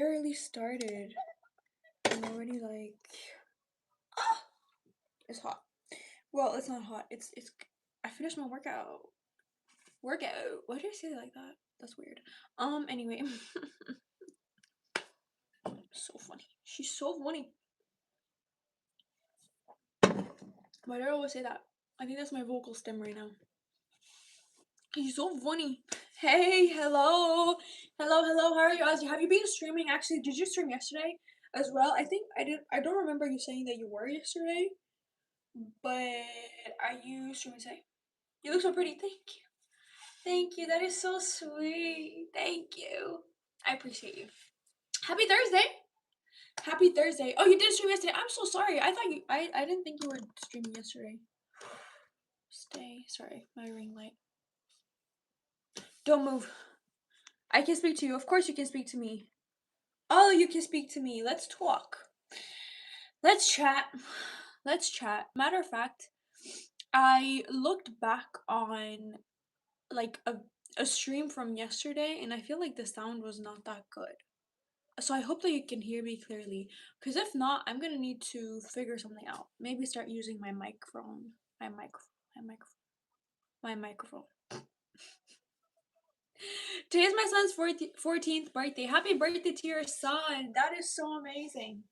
barely started. I'm already like, ah, it's hot. Well, it's not hot. It's. I finished my workout. Workout. Why did I say it like that? That's weird. Anyway, so funny. She's so funny. Why do I always say that? I think that's my vocal stem right now. He's so funny. Hey, hello, hello. How are you guys? Have you been streaming? Actually, did you stream yesterday as well? I think I did. I don't remember you saying that you were yesterday, but are you streaming today? You look so pretty. Thank you. Thank you. That is so sweet. Thank you. I appreciate you. Happy Thursday. Happy Thursday. Oh, you did stream yesterday. I'm so sorry. I thought you. I didn't think you were streaming yesterday. Stay. Sorry, my ring light. Don't move. I can speak to you. Of course you can speak to me. Oh, you can speak to me. Let's talk. Let's chat. Let's chat. Matter of fact, I looked back on like a stream from yesterday and I feel like the sound was not that good. So I hope that you can hear me clearly. Because if not, I'm gonna need to figure something out. Maybe start using my microphone. My microphone. Today's my son's 14th birthday. Happy birthday to your son. That is so amazing.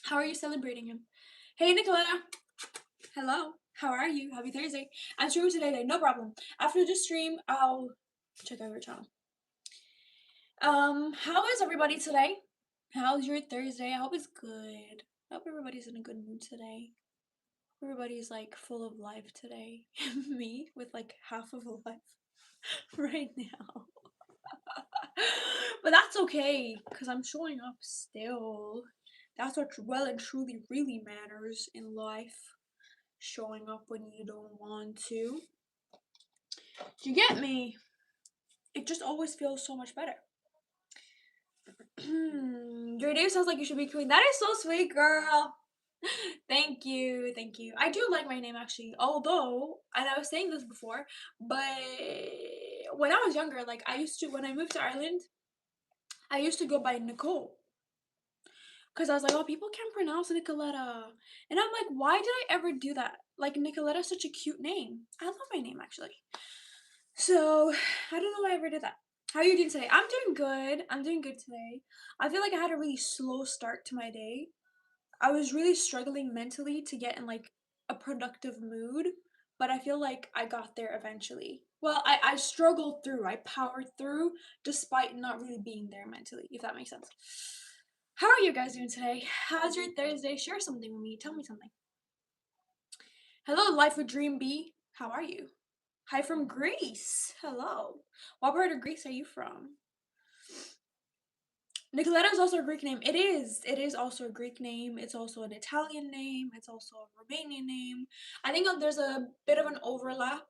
How are you celebrating him? Hey, Nicoletta. Hello. How are you? Happy Thursday. I'm streaming today. No problem. After the stream, I'll check out your channel. How is everybody today? How's your Thursday? I hope it's good. I hope everybody's in a good mood today. Everybody's like full of life today. Me with like half of a life right now. But that's okay, because I'm showing up still. That's what well and truly really matters in life. Showing up when you don't want to. Do you get me? It just always feels so much better. Your name sounds like you should be queen. That is so sweet, girl. Thank you. I do like my name actually. Although, and I was saying this before, but when I was younger, like when I moved to Ireland, I used to go by Nicole. Cause I was like, oh, people can't pronounce Nicoletta, and I'm like, why did I ever do that? Like Nicoletta's such a cute name. I love my name actually. So I don't know why I ever did that. How are you doing today? I'm doing good. I'm doing good today. I feel like I had a really slow start to my day. I was really struggling mentally to get in like a productive mood, but I feel like I got there eventually. Well, I struggled through, I powered through despite not really being there mentally, if that makes sense. How are you guys doing today? How's your Thursday? Share something with me. Tell me something. Hello, Life with Dream B. How are you? Hi from Greece. Hello. What part of Greece are you from? Nicoletta is also a Greek name. It is. It is also a Greek name. It's also an Italian name. It's also a Romanian name. I think there's a bit of an overlap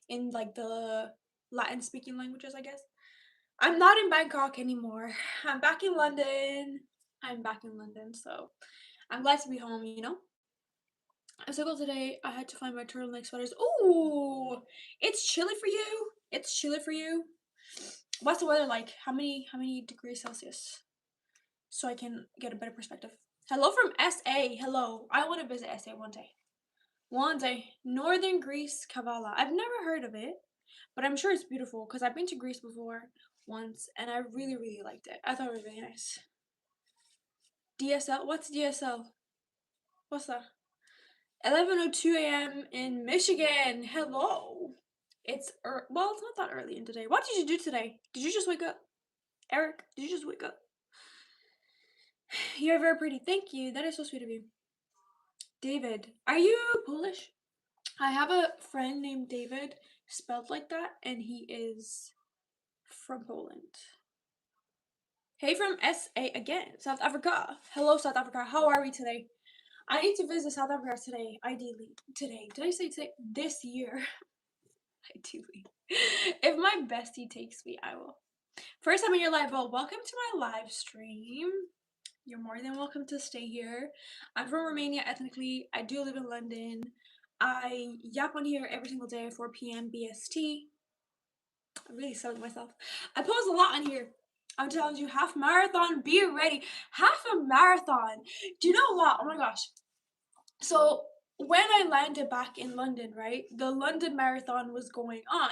in like the Latin speaking languages, I guess. I'm not in Bangkok anymore. I'm back in London. So I'm glad to be home, you know? I cycled today. I had to find my turtleneck sweaters. Ooh, it's chilly for you. It's chilly for you. What's the weather like? How many degrees Celsius? So I can get a better perspective. Hello from SA. Hello. I want to visit SA one day. One day. Northern Greece, Kavala. I've never heard of it, but I'm sure it's beautiful because I've been to Greece before once and I really, really liked it. I thought it was really nice. DSL? What's DSL? What's that? 11:02 a.m. in Michigan. Hello. It's well, it's not that early in today. What did you do today? Did you just wake up? Eric, did you just wake up? You're very pretty. Thank you. That is so sweet of you. David, are you Polish? I have a friend named David, spelled like that, and he is from Poland. Hey from SA again, South Africa. Hello, South Africa. How are we today? I need to visit South Africa today, ideally. Today. Did I say today? This year. Ideally. If my bestie takes me, I will. First time in your life, well, welcome to my live stream. You're more than welcome to stay here. I'm from Romania ethnically. I do live in London. I yap on here every single day at 4 p.m. BST. I'm really selling myself. I post a lot on here. I'm telling you, half marathon, be ready. Half a marathon. Do you know what? Oh my gosh. So when I landed back in London, right, the London Marathon was going on.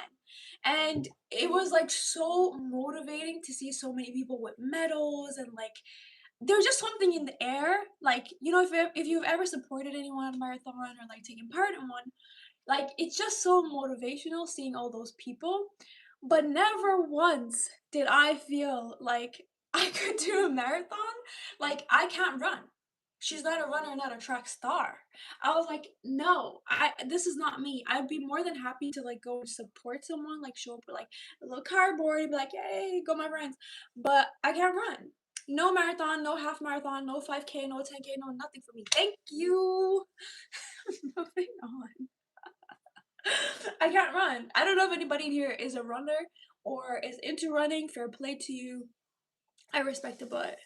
And it was like so motivating to see so many people with medals and like there's just something in the air. Like, you know, if you've ever supported anyone on a marathon or like taken part in one, like it's just so motivational seeing all those people. But never once did I feel like I could do a marathon. Like I can't run. She's not a runner, not a track star. I was like, no, I this is not me. I'd be more than happy to like go and support someone, like show up with like a little cardboard and be like, hey, go my friends. But I can't run. No marathon, no half marathon, no 5K, no 10K, no nothing for me. Thank you. Moving on. I can't run. I don't know if anybody in here is a runner or is into running. Fair play to you. I respect it, but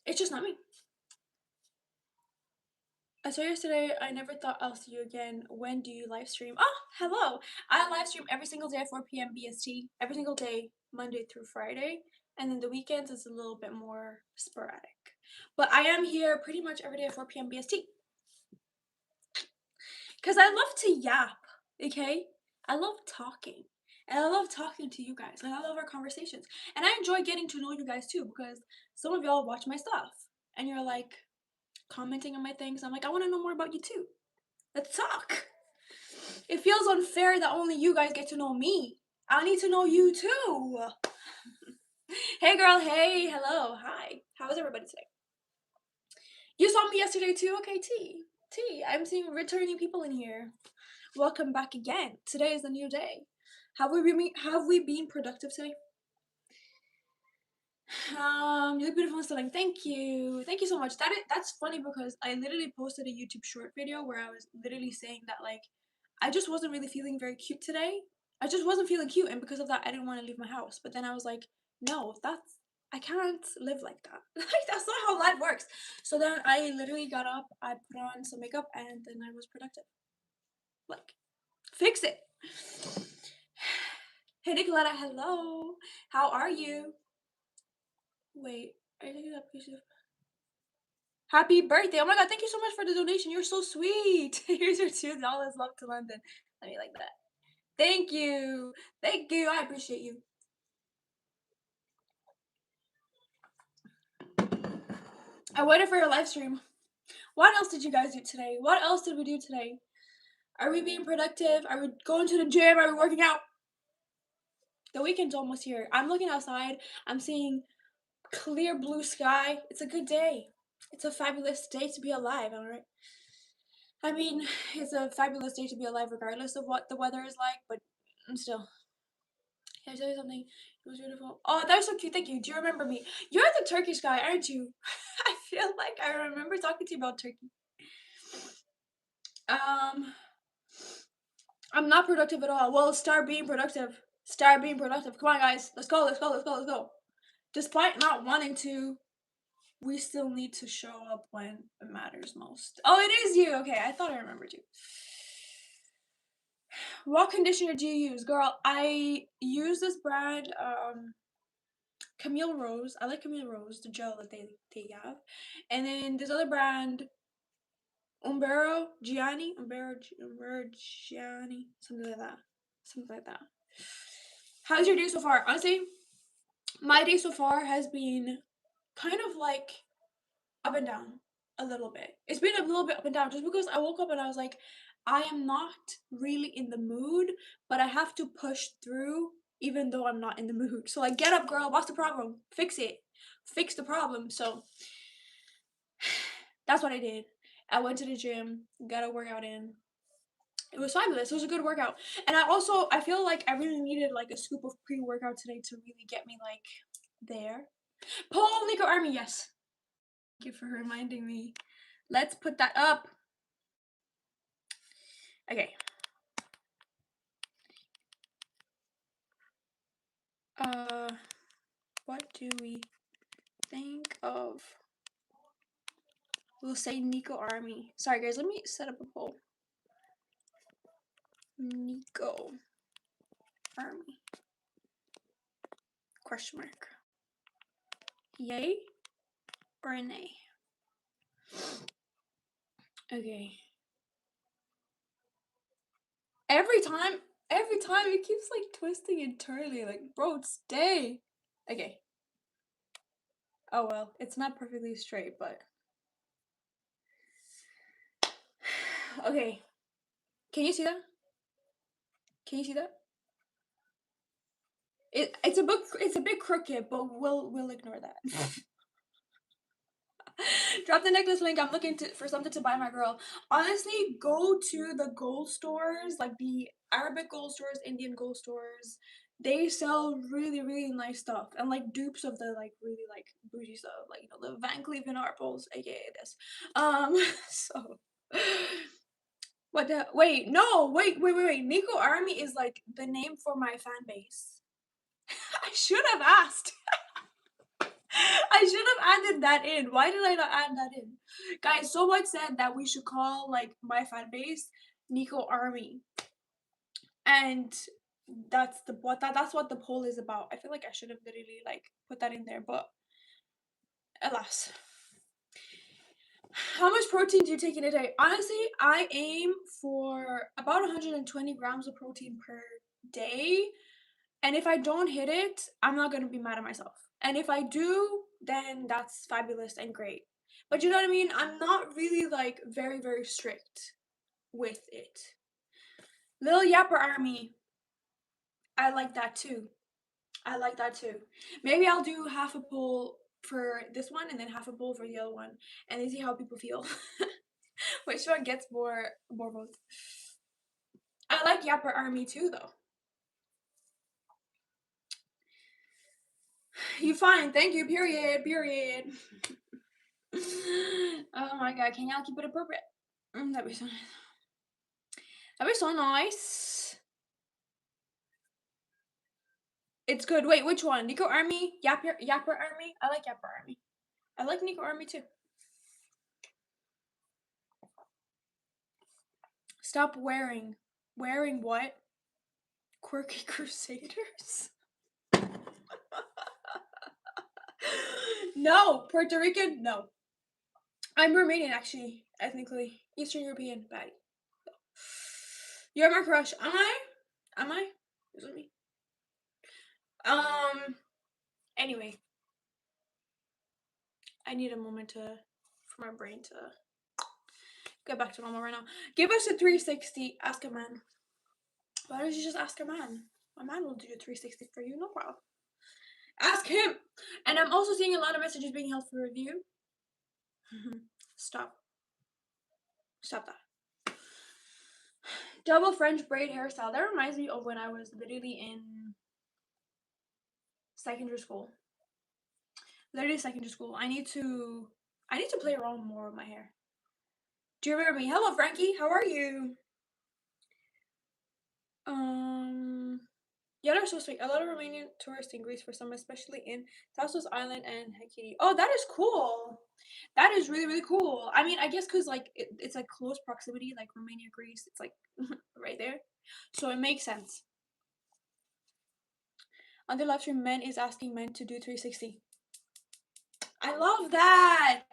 it's just not me. I saw yesterday. I never thought I'll see you again. When do you live stream? Oh, hello. I live stream every single day at 4 p.m. BST. Every single day, Monday through Friday, and then the weekends is a little bit more sporadic. But I am here pretty much every day at 4 p.m. BST. Because I love to yap, okay? I love talking. And I love talking to you guys. And I love our conversations. And I enjoy getting to know you guys too because some of y'all watch my stuff. And you're like commenting on my things. I'm like, I want to know more about you too. Let's talk. It feels unfair that only you guys get to know me. I need to know you too. Hey girl, hey, hello, hi. How is everybody today? You saw me yesterday too? Okay, T. I'm seeing returning people in here. Welcome back again. Today is a new day. Have we been productive today? You look beautiful and stunning. Thank you. Thank you so much. That's funny because I literally posted a YouTube short video where I was literally saying that like I just wasn't really feeling very cute today. I just wasn't feeling cute and because of that I didn't want to leave my house. But then I was like, no, I can't live like that. Like that's not how life works. So then I literally got up, I put on some makeup and then I was productive. Like fix it. Hey Nicoletta, hello. How are you? Wait, are you taking that picture? Happy birthday! Oh my god, thank you so much for the donation. You're so sweet. Here's your $2. Love to London. Let me like that. Thank you. Thank you. I appreciate you. I waited for your live stream. What else did you guys do today? What else did we do today? Are we being productive? Are we going to the gym? Are we working out? The weekend's almost here. I'm looking outside. I'm seeing clear blue sky. It's a good day. It's a fabulous day to be alive, alright? I mean, it's a fabulous day to be alive regardless of what the weather is like, but still. Can I tell you something? It was beautiful. Oh, that was so cute. Thank you. Do you remember me? You're the Turkish guy, aren't you? I feel like I remember talking to you about Turkey. Um, I'm not productive at all. Well, start being productive. Start being productive. Come on, guys. Let's go. Let's go. Let's go. Let's go. Despite not wanting to, we still need to show up when it matters most. Oh, it is you. Okay, I thought I remembered you. What conditioner do you use, girl? I use this brand, Camille Rose. I like Camille Rose, the gel that they have, and then this other brand, Umbero Gianni, something like that. How's your day so far? Honestly, my day so far has been kind of like up and down a little bit. It's been a little bit up and down just because I woke up and I was like, I am not really in the mood, but I have to push through even though I'm not in the mood. So like, get up, girl. What's the problem? Fix it. Fix the problem. So that's what I did. I went to the gym, got a workout in. It was fabulous. It was a good workout. And I feel like I really needed like a scoop of pre-workout today to really get me like there. Paul Nico Army, yes. Thank you for reminding me. Let's put that up. Okay. What do we think of? We'll say Nico Army. Sorry guys, let me set up a poll. Nico Army. Question mark. Yay or a nay? Okay. Every time it keeps like twisting and turning. Like, bro, stay. Okay. Oh well, it's not perfectly straight, but okay. Can you see that? Can you see that? It's a bit crooked, but we'll ignore that. Drop the necklace link. I'm looking for something to buy my girl. Honestly, go to the gold stores, like the Arabic gold stores, Indian gold stores. They sell really, really nice stuff and like dupes of the like really like bougie stuff, like you know the Van Cleef and Arpels, aka this. So what the wait, no, wait. Nico Army is like the name for my fan base. I should have asked. I should have added that in. Why did I not add that in? Guys, someone said that we should call like my fan base Nico Army. And that's what the poll is about. I feel like I should have literally like put that in there, but alas. How much protein do you take in a day? Honestly, I aim for about 120 grams of protein per day. And if I don't hit it, I'm not gonna be mad at myself. And if I do, then that's fabulous and great. But you know what I mean? I'm not really like very, very strict with it. Little Yapper Army. I like that too. I like that too. Maybe I'll do half a poll for this one and then half a poll for the other one and then see how people feel. Which one gets more votes? I like Yapper Army too though. You fine, thank you, period. Oh my god, can y'all keep it appropriate? That'd be so nice. That'd be so nice. It's good. Wait, which one? Nico Army? Yapper Army? I like Yapper Army. I like Nico Army too. Stop wearing. Wearing what? Quirky Crusaders? No! Puerto Rican? No. I'm Romanian actually, ethnically. Eastern European, baddie. You're my crush. Am I? Am I? Is it me? Anyway. I need a moment for my brain to get back to normal right now. Give us a 360. Ask a man. Why don't you just ask a man? A man will do a 360 for you, no problem. Ask him. And I'm also seeing a lot of messages being held for review. Stop. Stop that. Double French braid hairstyle. That reminds me of when I was literally in secondary school. Literally secondary school. I need to play around more with my hair. Do you remember me? Hello, Frankie. How are you? Yeah, they're so sweet. A lot of Romanian tourists in Greece for summer, especially in Tassos Island and Hekiri. Oh, that is cool. That is really, really cool. I mean, I guess because like it's like close proximity, like Romania, Greece. It's like right there, so it makes sense. On the live stream, men is asking men to do 360. I love that.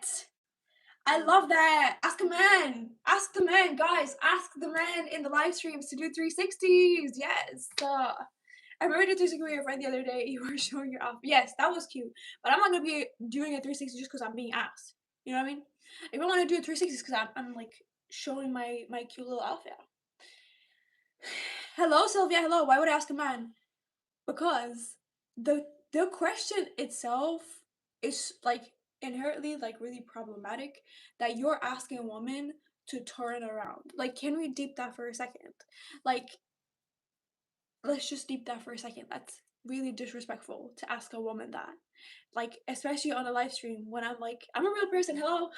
I love that. Ask a man. Ask the man, guys. Ask the man in the live streams to do 360s. Yes. I remember the 360 with your friend the other day. You were showing your outfit. Yes, that was cute. But I'm not gonna be doing a 360 just because I'm being asked. You know what I mean? If I want to do a 360, because I'm like showing my cute little outfit. Hello, Sylvia. Hello. Why would I ask a man? Because the question itself is like inherently like really problematic that you're asking a woman to turn around. Like, can we deep that for a second? Like, let's just deep that for a second. That's really disrespectful to ask a woman that. Like, especially on a live stream when I'm like, I'm a real person, hello.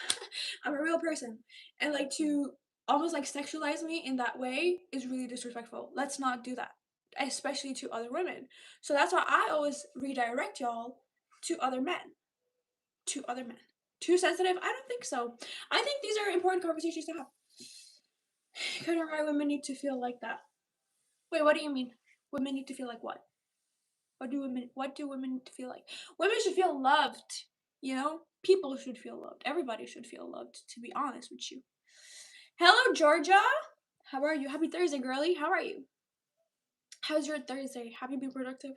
I'm a real person. And like to almost like sexualize me in that way is really disrespectful. Let's not do that. Especially to other women. So that's why I always redirect y'all to other men. To other men. Too sensitive? I don't think so. I think these are important conversations to have. Because why women need to feel like that. Wait, what do you mean? Women need to feel like what? What do women feel like? Women should feel loved, you know? People should feel loved. Everybody should feel loved, to be honest with you. Hello, Georgia. How are you? Happy Thursday, girly. How are you? How's your Thursday? Have you been productive?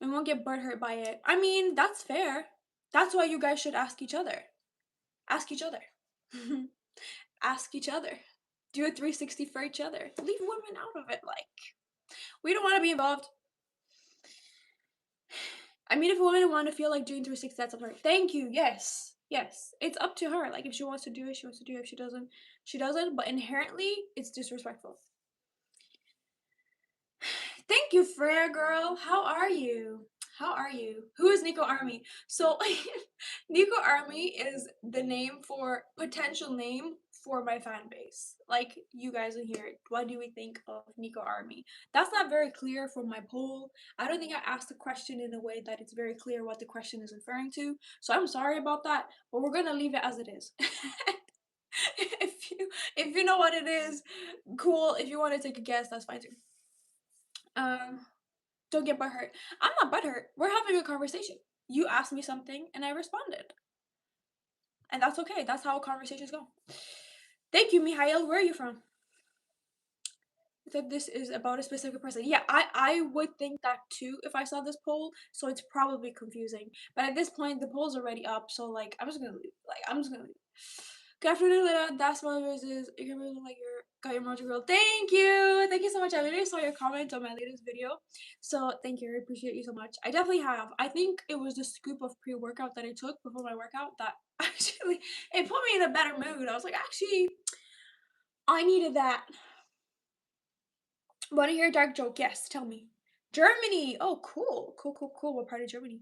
And won't get butthurt by it. I mean, that's fair. That's why you guys should ask each other. Ask each other. Ask each other. Do a 360 for each other. Leave women out of it. Like, we don't want to be involved. I mean, if a woman want to feel like doing 360, that's up to her. Thank you. Yes. Yes. It's up to her. Like, if she wants to do it, she wants to do it. If she doesn't, she doesn't. But inherently, it's disrespectful. Thank you, Freya girl. How are you? How are you? Who is Nico Army? So, Nico Army is the name for potential name for my fan base. Like you guys in here, what do we think of Nico Army? That's not very clear from my poll. I don't think I asked the question in a way that it's very clear what the question is referring to. So I'm sorry about that, but we're gonna leave it as it is. if you know what it is, cool. If you want to take a guess, that's fine too. Um, don't get butthurt. I'm not butthurt. We're having a conversation. You asked me something and I responded. And that's okay. That's how conversations go. Thank you, Mihail. Where are you from? That this is about a specific person. Yeah, I would think that too if I saw this poll, so it's probably confusing. But at this point, the poll's already up, so like I'm just gonna leave. Good afternoon, Lena. That's my versus. You can really like your got your emoji girl. Thank you so much. I literally saw your comment on my latest video, so thank you. I appreciate you so much. I definitely have. I think it was the scoop of pre-workout that I took before my workout that actually it put me in a better mood. I was like, actually, I needed that. Want to hear a dark joke? Yes, tell me. Germany. Oh, cool. Cool. What part of Germany?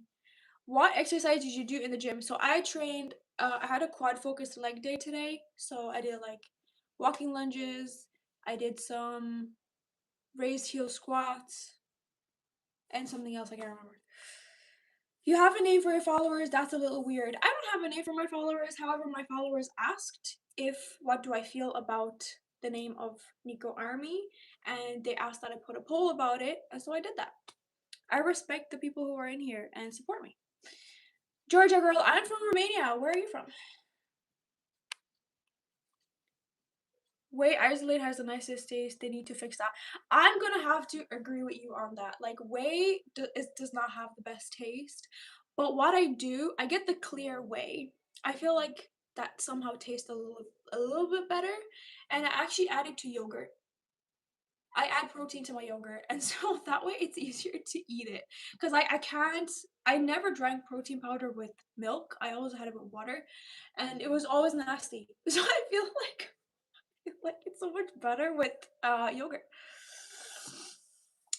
What exercise did you do in the gym? So I trained, I had a quad focused leg day today. So I did like walking lunges. I did some raised heel squats and something else I can't remember. You have a name for your followers? That's a little weird. I don't have a name for my followers. However, my followers asked if what do I feel about the name of Nico Army, and they asked that I put a poll about it, and so I did that. I respect the people who are in here and support me. Georgia girl, I'm from Romania. Where are you from? Whey Isolate has the nicest taste. They need to fix that. I'm gonna have to agree with you on that. Like whey does not have the best taste, but what I do, I get the clear whey. I feel like that somehow tastes a little bit better, and I actually add it to yogurt. I add protein to my yogurt, and so that way it's easier to eat it. Cause I can't. I never drank protein powder with milk. I always had it with water, and it was always nasty. So I feel like it's so much better with yogurt.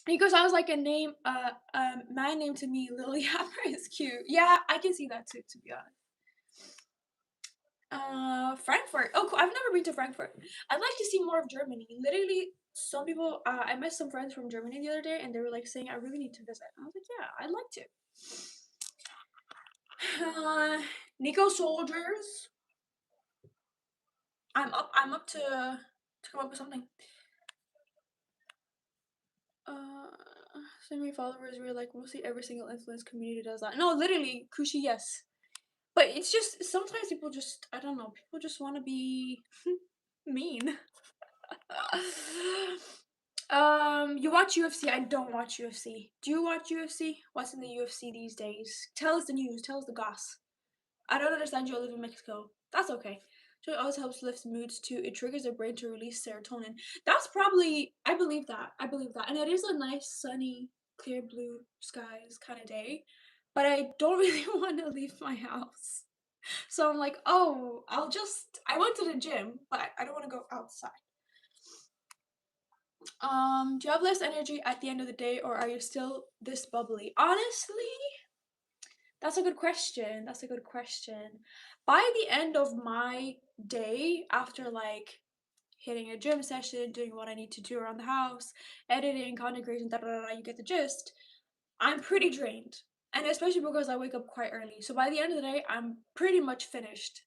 Nico sounds like a name, my name to me. Lilyhammer is cute. Yeah, I can see that too. To be honest. Frankfurt. Oh, cool. I've never been to Frankfurt. I'd like to see more of Germany. Literally, some people. I met some friends from Germany the other day, and they were like saying, "I really need to visit." I was like, "Yeah, I'd like to." Nico soldiers. I'm up. I'm up to come up with something. Uh, so many followers were like, mostly every single influence community does that. No, literally, Kushi, yes. But it's just sometimes people just I don't know. People just want to be mean. You watch UFC? I don't watch UFC. Do you watch UFC? What's in the UFC these days? Tell us the news. Tell us the goss. I don't understand you all live in Mexico. That's okay. So it also helps lift moods too. It triggers the brain to release serotonin. That's probably I believe that. I believe that. And it is a nice, sunny, clear blue skies kind of day. But I don't really want to leave my house. So I'm like, oh, I went to the gym, but I don't want to go outside. Do you have less energy at the end of the day or are you still this bubbly? Honestly, that's a good question. That's a good question. By the end of my day, after like hitting a gym session, doing what I need to do around the house, editing, content creation, you get the gist. I'm pretty drained. And especially because I wake up quite early. So by the end of the day, I'm pretty much finished.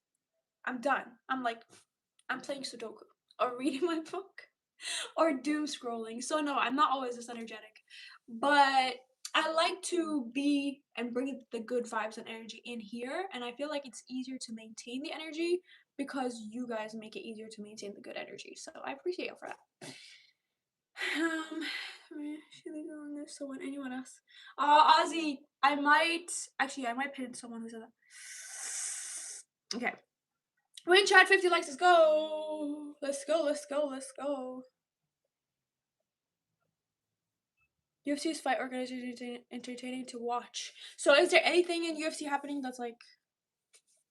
I'm done. I'm playing Sudoku or reading my book or doom scrolling. So no, I'm not always this energetic. But I like to be and bring the good vibes and energy in here, and I feel like it's easier to maintain the energy because you guys make it easier to maintain the good energy. So I appreciate you for that. She leaves it on this. So when anyone else, Ozzy, I might pin someone who said that. Okay, when chat 50 likes, let's go. Let's go. Let's go. Let's go. UFC's fight organization entertaining to watch. So is there anything in UFC happening that's like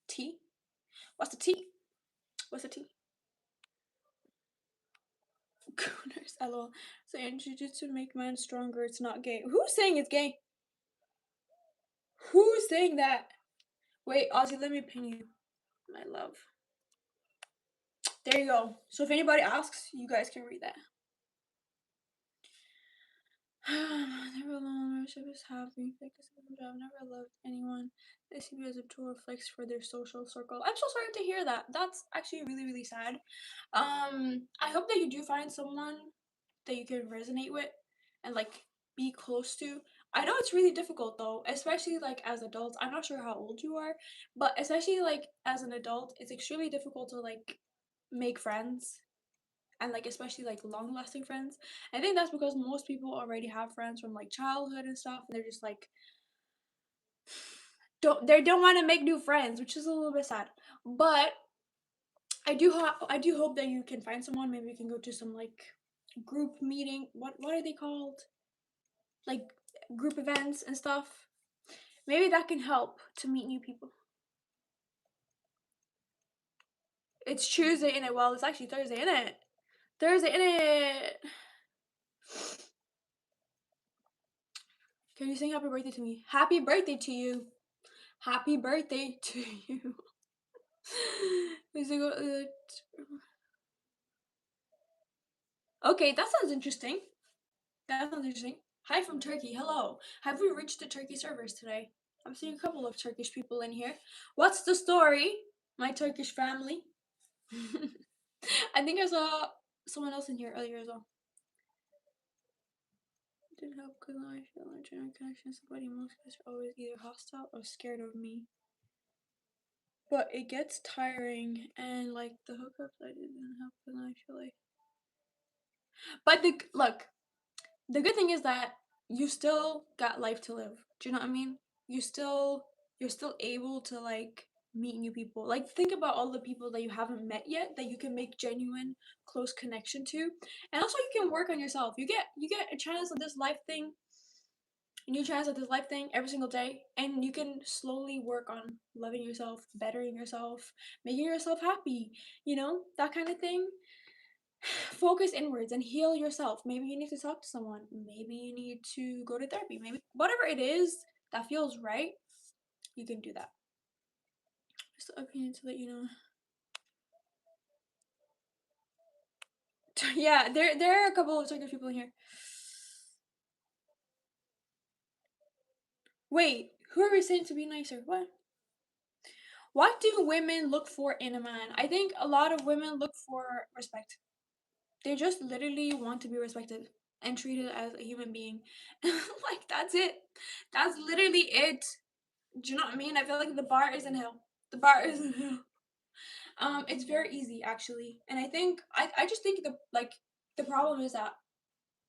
tea? What's the tea? What's the tea? Gooners, lol. Saying jujitsu make man stronger. It's not gay. Who's saying it's gay? Who's saying that? Wait, Ozzy, let me pin you, my love. There you go. So if anybody asks, you guys can read that. Never alone, relationship is happy. I've never loved anyone. They see me as a tool of flex for their social circle. I'm so sorry to hear that. That's actually really, really sad. I hope that you do find someone that you can resonate with and like be close to. I know it's really difficult though, especially like as adults. I'm not sure how old you are, but especially like as an adult, it's extremely difficult to like make friends and like especially like long lasting friends. I think that's because most people already have friends from like childhood and stuff, and they're just like don't want to make new friends, which is a little bit sad. But I do hope that you can find someone. Maybe you can go to some like group meeting. What are they called? Like group events and stuff. Maybe that can help to meet new people. It's Tuesday in it. Well, it's actually Thursday in it. Thursday in it. Can you sing happy birthday to me? Happy birthday to you. Happy birthday to you. Okay, that sounds interesting. That sounds interesting. Hi from Turkey. Hello. Have we reached the Turkey servers today? I'm seeing a couple of Turkish people in here. What's the story, my Turkish family? I think I saw someone else in here earlier as well. Didn't help because I feel like genuine connection. Somebody most guys are always either hostile or scared of me. But it gets tiring, and like the hookups, I didn't help because I feel like. But the good thing is that you still got life to live. Do you know what I mean? You're still able to like meet new people. Like think about all the people that you haven't met yet that you can make genuine close connection to. And also you can work on yourself. You get a chance at this life thing, a new chance at this life thing every single day, and you can slowly work on loving yourself, bettering yourself, making yourself happy, that kind of thing. Focus inwards and heal yourself. Maybe you need to talk to someone. Maybe you need to go to therapy. Maybe whatever it is that feels right, you can do that. Just an opinion to let you know. Yeah, there are a couple of Turkish people in here. Wait, who are we saying to be nicer? What? What do women look for in a man? I think a lot of women look for respect. They just literally want to be respected and treated as a human being. Like that's it. That's literally it. Do you know what I mean? I feel like the bar is in hell. The bar is in hell. It's very easy actually, and I just think the problem is that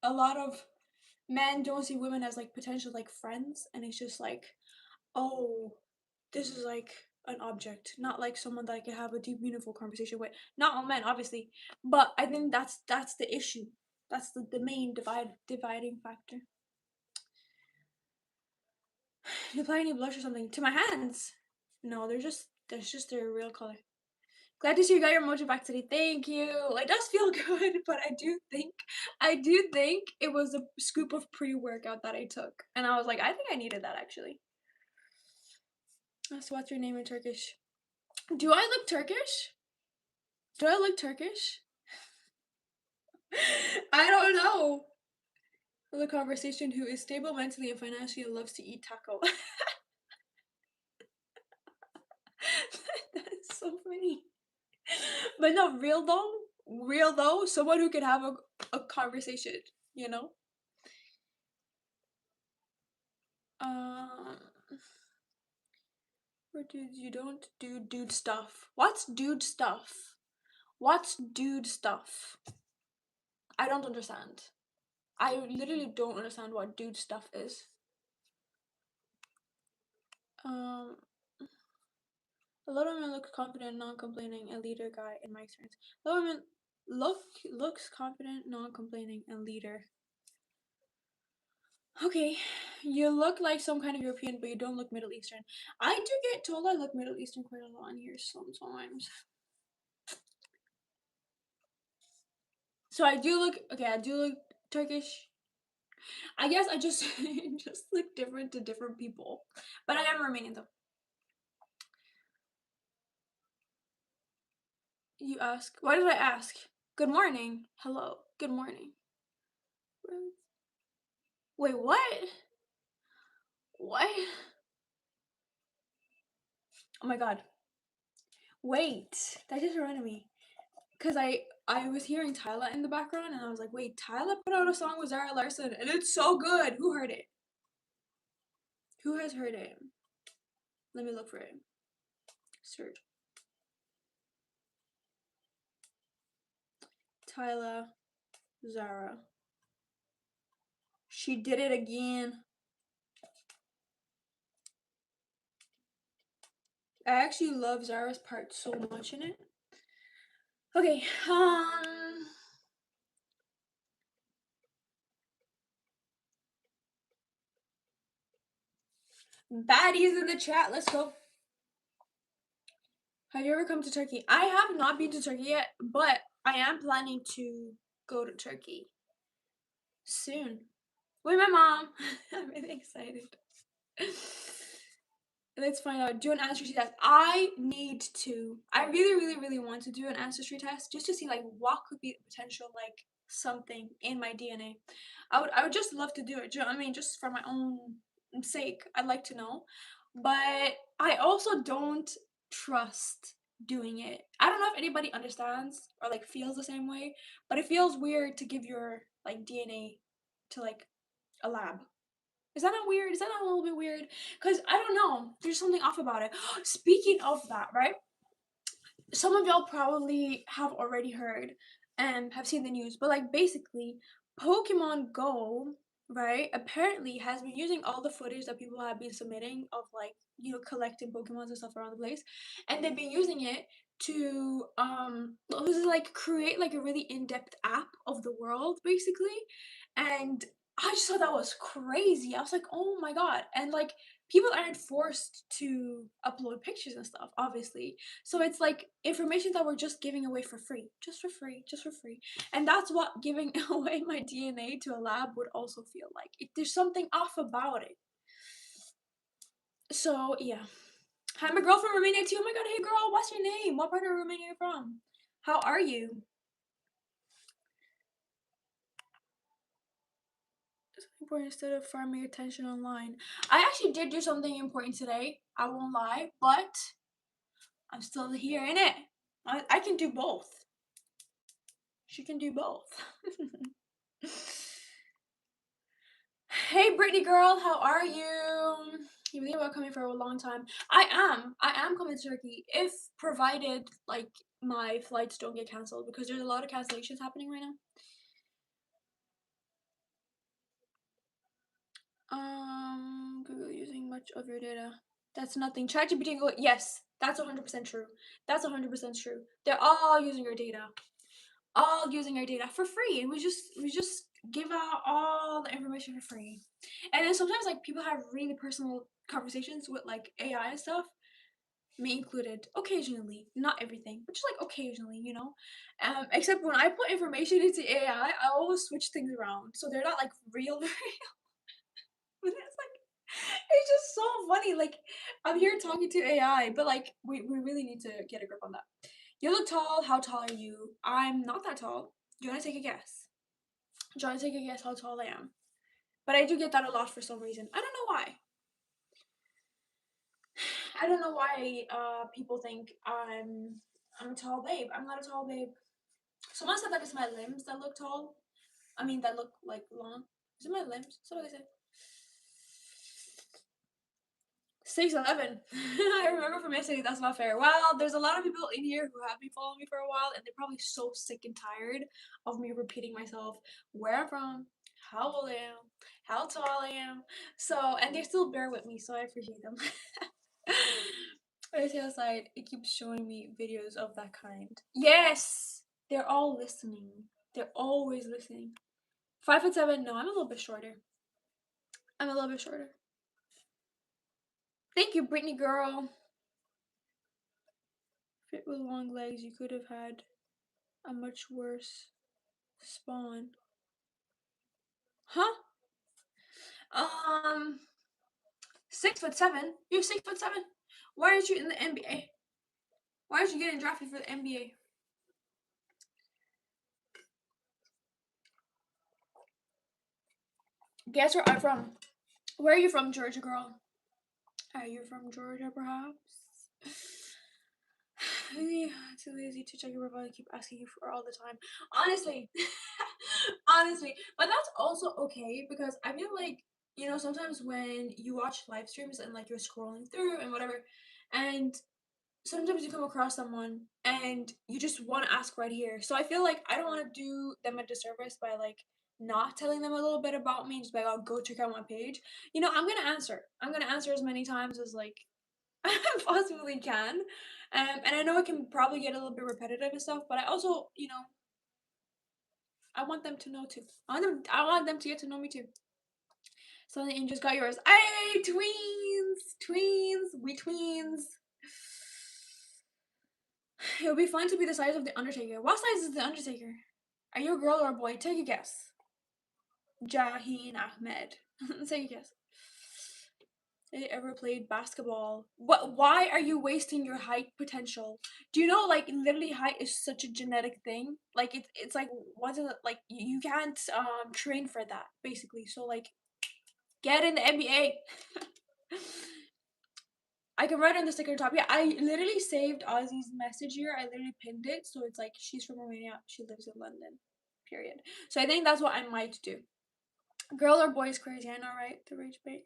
a lot of men don't see women as like potential like friends, and it's just like, oh, this is like an object, not like someone that I can have a deep, meaningful conversation with. Not all men, obviously, but I think that's the issue. That's the main dividing factor. You apply any blush or something to my hands? No, that's just their real color. Glad to see you got your mojo back today. Thank you. It does feel good, but I do think it was a scoop of pre-workout that I took, and I was like, I think I needed that actually. So what's your name in Turkish? Do I look Turkish? Do I look Turkish? I don't know. The conversation who is stable mentally and financially and loves to eat taco. That's so funny. But no, real though, someone who can have a conversation, you know? Um, for dudes, you don't do dude stuff. What's dude stuff? What's dude stuff? I don't understand. I literally don't understand what dude stuff is. Um, a lot of women look confident, non-complaining, and leader guy in my experience. A lot of women looks confident, non-complaining, and leader. Okay, you look like some kind of European, but you don't look Middle Eastern. I do get told I look Middle Eastern quite a lot in here sometimes. So I do look, okay, I do look Turkish. I guess I just just look different to different people. But I am Romanian though. You ask, why did I ask? Good morning. Hello. Good morning. Wait, what? What? Oh my god. Wait, that just reminded me. Cause I was hearing Tyla in the background and I was like, wait, Tyla put out a song with Zara Larson and it's so good. Who heard it? Who has heard it? Let me look for it. Search. Tyla Zara. She did it again. I actually love Zara's part so much in it. Okay, baddies in the chat, let's go. Have you ever come to Turkey? I have not been to Turkey yet, but I am planning to go to Turkey soon with my mom. I'm really excited. Let's find out. Do an ancestry test. I need to. I really want to do an ancestry test just to see like what could be the potential like something in my DNA. I would just love to do it. Do you know what I mean? Just for my own sake, I'd like to know. But I also don't trust doing it. I don't know if anybody understands or like feels the same way, but it feels weird to give your like DNA to like a lab. Is that not weird? Is that not a little bit weird? Because I don't know. There's something off about it. Speaking of that, right? Some of y'all probably have already heard and have seen the news, but like basically, Pokemon Go, right, apparently has been using all the footage that people have been submitting of like, collecting Pokemons and stuff around the place. And they've been using it to this is like create like a really in-depth app of the world basically. And I just thought that was crazy. I was like, oh my god. And like people aren't forced to upload pictures and stuff, obviously. So it's like information that we're just giving away for free, just for free, just for free. And that's what giving away my DNA to a lab would also feel like. There's something off about it. So yeah. Hi, my girl from Romania too. Oh my god, hey girl, what's your name? What part of Romania are you from? How are you? Important instead of farming attention online. I actually did do something important today. I won't lie, but I'm still here in it. I can do both. She can do both. Hey Brittany girl, how are you? You've been about coming for a long time. I am coming to Turkey if provided like my flights don't get cancelled because there's a lot of cancellations happening right now. Google using much of your data. That's nothing. ChatGPT and Google, yes, that's 100% true. That's 100% true. They're all using your data. All using our data for free, and we just give out all the information for free. And then sometimes like people have really personal conversations with like AI and stuff, me included, occasionally, not everything, but just like occasionally, except when I put information into AI, I always switch things around so they're not like real. But it's like it's just so funny. Like I'm here talking to AI, but like we really need to get a grip on that. You look tall. How tall are you? I'm not that tall. Do you want to take a guess? Do you want to take a guess how tall I am? But I do get that a lot for some reason. I don't know why. I don't know why people think I'm a tall babe. I'm not a tall babe. Someone said like it's my limbs that look tall. I mean that look like long. Is it my limbs? That's what they say. 6'11". I remember from yesterday, that's not fair. Well, there's a lot of people in here who have been following me for a while, and they're probably so sick and tired of me repeating myself, where I'm from, how old I am, how tall I am. So, and they still bear with me, so I appreciate them. When I say outside, it keeps showing me videos of that kind. Yes! They're all listening. They're always listening. 5'7". No, I'm a little bit shorter. I'm a little bit shorter. Thank you, Brittany girl. Fit with long legs, you could have had a much worse spawn. Huh? Um, 6'7". You're 6'7". Why aren't you in the NBA? Why aren't you getting drafted for the NBA? Guess where I'm from? Where are you from, Georgia girl? Are you from Georgia, perhaps? Too lazy to check your profile. I keep asking you for all the time. Honestly, honestly, but that's also okay because I feel like sometimes when you watch live streams and like you're scrolling through and whatever, and sometimes you come across someone and you just want to ask right here. So I feel like I don't want to do them a disservice by like not telling them a little bit about me and just be like, oh, go check out my page. I'm gonna answer. I'm gonna answer as many times as like I possibly can. And I know it can probably get a little bit repetitive and stuff, but I also, I want them to know too. I want them to get to know me too. So you just got yours. Hey, tweens, we tweens. It would be fun to be the size of the Undertaker. What size is the Undertaker? Are you a girl or a boy? Take a guess. Jaheen Ahmed. Take a guess. They ever played basketball? What? Why are you wasting your height potential? Do you know, like, literally, height is such a genetic thing. Like, it's like, what's it like? You can't train for that, basically. So like, get in the NBA. I can write on the sticker top. Yeah, I literally saved Ozzy's message here. I literally pinned it, so it's like she's from Romania. She lives in London. Period. So I think that's what I might do. Girl or boy is crazy. I know, right? The rage bait.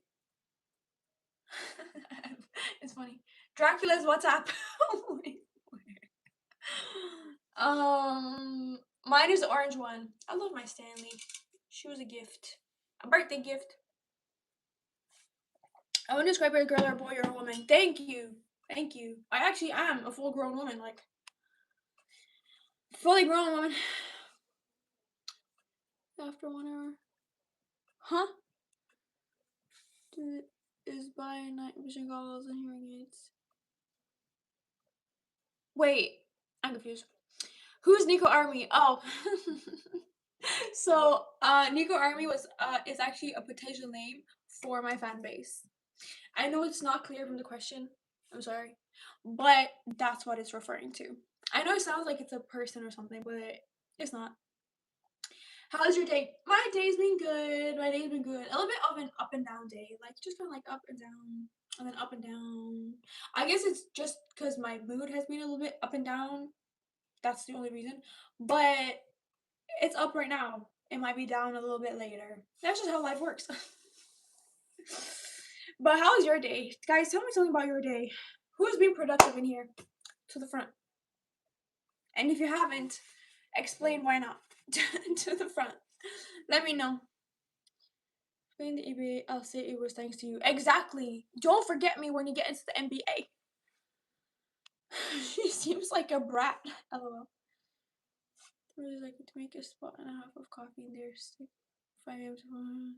It's funny. Dracula's WhatsApp. Mine is the orange one. I love my Stanley. She was a gift, a birthday gift. I want to describe her a girl or a boy or a woman. Thank you, thank you. I actually am a full-grown woman, like fully grown woman. After 1 hour, huh? Is by night vision goggles and hearing aids. Wait, I'm confused. Who's Nico Army? Oh. So Nico Army is actually a potential name for my fan base. I know it's not clear from the question. I'm sorry, but that's what it's referring to. I know it sounds like it's a person or something, but it's not. How's your day? My day's been good. My day's been good. A little bit of an up and down day, like just kind of like up and down, and then up and down. I guess it's just because my mood has been a little bit up and down. That's the only reason. But it's up right now. It might be down a little bit later. That's just how life works. But how was your day? Guys, tell me something about your day. Who's been productive in here? To the front. And if you haven't, explain why not. To the front. Let me know. In the NBA, I'll say it was thanks to you. Exactly. Don't forget me when you get into the NBA. She seems like a brat. LOL. Really like to make a spot and a half of coffee in there. 5 a.m. tomorrow.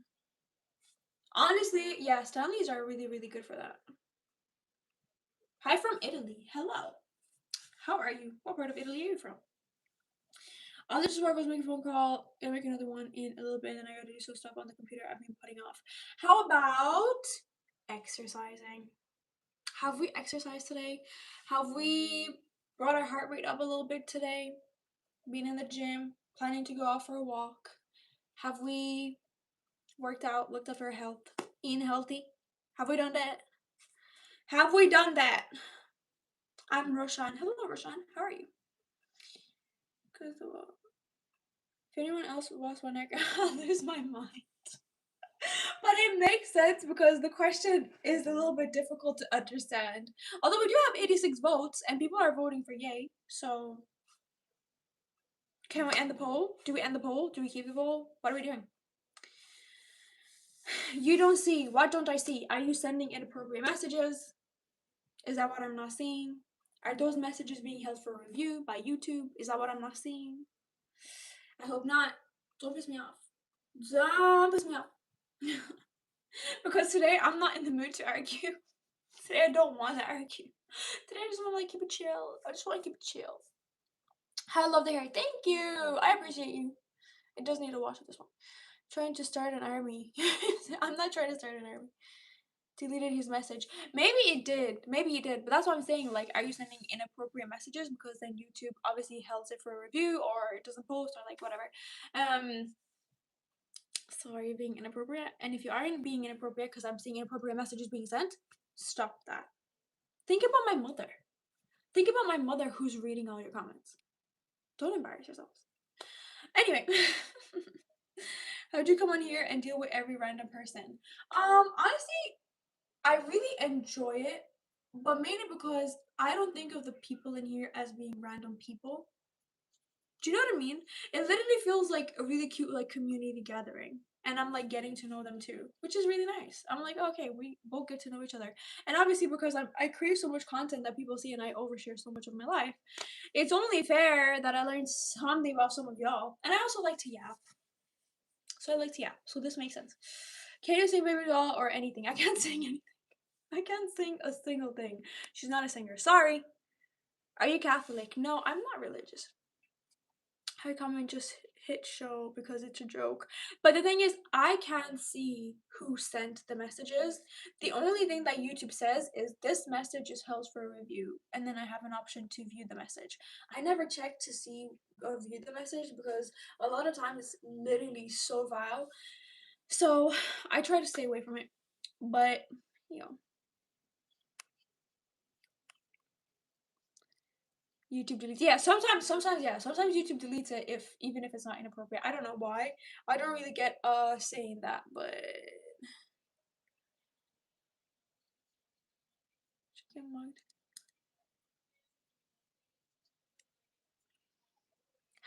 Honestly, yeah, Stanleys are really, really good for that. Hi from Italy. Hello. How are you? What part of Italy are you from? I'll just work. I was making a phone call. Gonna make another one in a little bit, and I gotta do some stuff on the computer I've been putting off. How about exercising? Have we exercised today? Have we brought our heart rate up a little bit today? Been in the gym, planning to go out for a walk. Have we worked out, looked up our health, eaten healthy? Have we done that? Have we done that? I'm Roshan. Hello, Roshan. How are you? If anyone else lost my neck, I'll lose my mind. But it makes sense because the question is a little bit difficult to understand. Although we do have 86 votes and people are voting for yay. So can we end the poll? Do we end the poll? Do we keep the poll? What are we doing? You don't see. What don't I see? Are you sending inappropriate messages? Is that what I'm not seeing? Are those messages being held for review by YouTube? Is that what I'm not seeing? I hope not. Don't piss me off. Don't piss me off. Because today I'm not in the mood to argue. Today I don't want to argue. Today I just want to like keep it chill. I just want to keep it chill. I love the hair. Thank you. I appreciate you. It does need to wash at this one. Trying to start an army. I'm not trying to start an army. Deleted his message. Maybe it did. Maybe it did. But that's what I'm saying. Like, are you sending inappropriate messages? Because then YouTube obviously holds it for a review or it doesn't post or like whatever. So are you being inappropriate? And if you aren't being inappropriate because I'm seeing inappropriate messages being sent, stop that. Think about my mother. Think about my mother who's reading all your comments. Don't embarrass yourselves. Anyway. How'd you come on here and deal with every random person? Honestly, I really enjoy it, but mainly because I don't think of the people in here as being random people. Do you know what I mean? It literally feels like a really cute like community gathering. And I'm like getting to know them too, which is really nice. I'm like, okay, we both get to know each other. And obviously because I create so much content that people see and I overshare so much of my life, it's only fair that I learn something about some of y'all. And I also like to yap. So I like to yap. So this makes sense. Can you sing Baby Doll or anything? I can't sing anything. I can't sing a single thing. She's not a singer. Sorry. Are you Catholic? No, I'm not religious. Her comment just hit show because it's a joke. But the thing is, I can't see who sent the messages. The only thing that YouTube says is this message is held for review, and then I have an option to view the message. I never check to see or view the message because a lot of times it's literally so vile. So I try to stay away from it. But you know, YouTube deletes. Yeah, sometimes, yeah, sometimes YouTube deletes it if even if it's not inappropriate. I don't know why. I don't really get saying that, but chicken mug.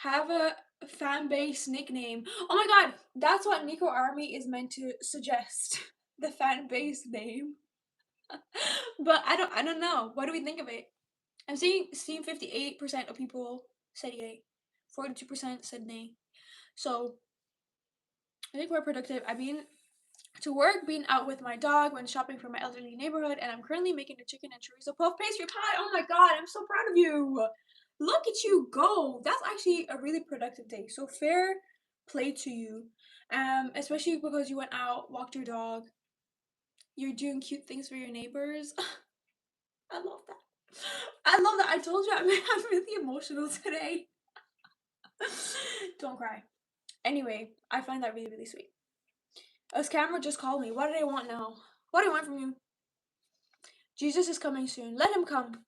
Have a fan base nickname. Oh my god, that's what Nico Army is meant to suggest. The fan base name. But I don't know. What do we think of it? I'm seeing 58% of people said yay. 42% said nay. So I think we're productive. I've been to work, being out with my dog, when shopping for my elderly neighborhood, and I'm currently making a chicken and chorizo puff pastry pie. Oh my god, I'm so proud of you. Look at you go. That's actually a really productive day. So fair play to you. Especially because you went out, walked your dog. You're doing cute things for your neighbors. I love that. I love that. I told you I'm really emotional today. Don't cry. Anyway, I find that really, really sweet. A scammer just called me. What do they want now? What do they want from you? Jesus is coming soon. Let him come.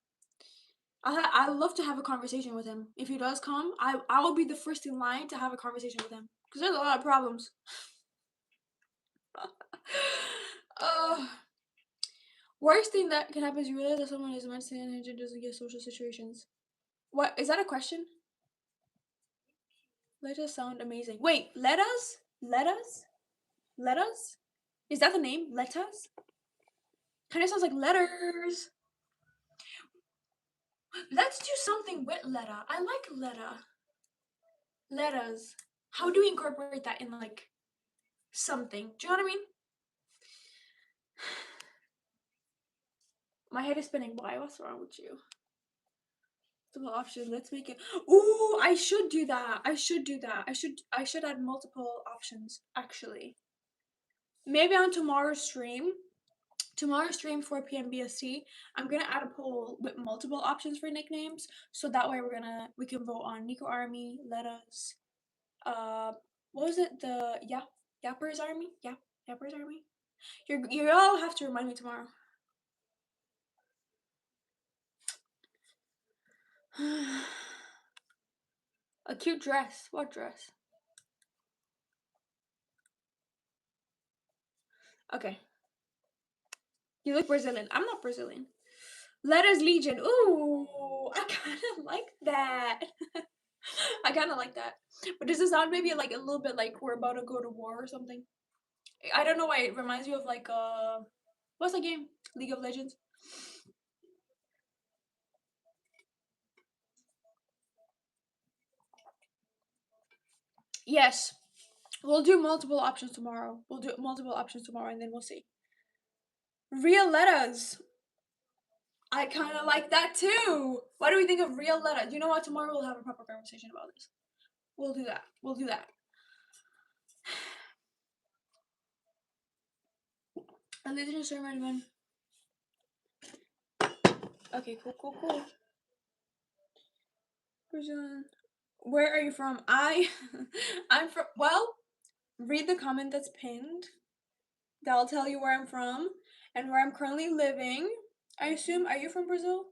I love to have a conversation with him. If he does come, I will be the first in line to have a conversation with him because there's a lot of problems. uh, Worst thing that can happen is you realize that someone is mentally unhinged and doesn't get social situations. What is that a question? Let us sound amazing. Wait, let us? Let us? Let us? Is that the name? Let us? Kind of sounds like letters. Let's do something with Letta. I like Letta. Letters. How do we incorporate that in like something? Do you know what I mean? My head is spinning. Why? What's wrong with you? Multiple options. Let's make it. Ooh, I should do that. I should do that. I should add multiple options actually. Maybe on tomorrow's stream. Tomorrow's stream 4 p.m. BST. I'm gonna add a poll with multiple options for nicknames, so that way we can vote on Nico Army, Letta's, what was it? The Yappers Army? Yappers Army. You all have to remind me tomorrow. A cute dress. What dress? Okay. You look Brazilian. I'm not Brazilian. Letters Legion. Ooh, I kind of like that. I kind of like that. But does it sound maybe like a little bit like we're about to go to war or something? I don't know why it reminds me of like what's the game? League of Legends. Yes, we'll do multiple options tomorrow. We'll do multiple options tomorrow, and then we'll see. Real letters. I kind of like that too. What do we think of real letters? You know what? Tomorrow we'll have a proper conversation about this. We'll do that. We'll do that. And they didn't say anyone. Okay, cool, cool, cool. Brazilian. Where are you from? I'm from. Well, read the comment that's pinned. That'll tell you where I'm from and where I'm currently living. I assume. Are you from Brazil?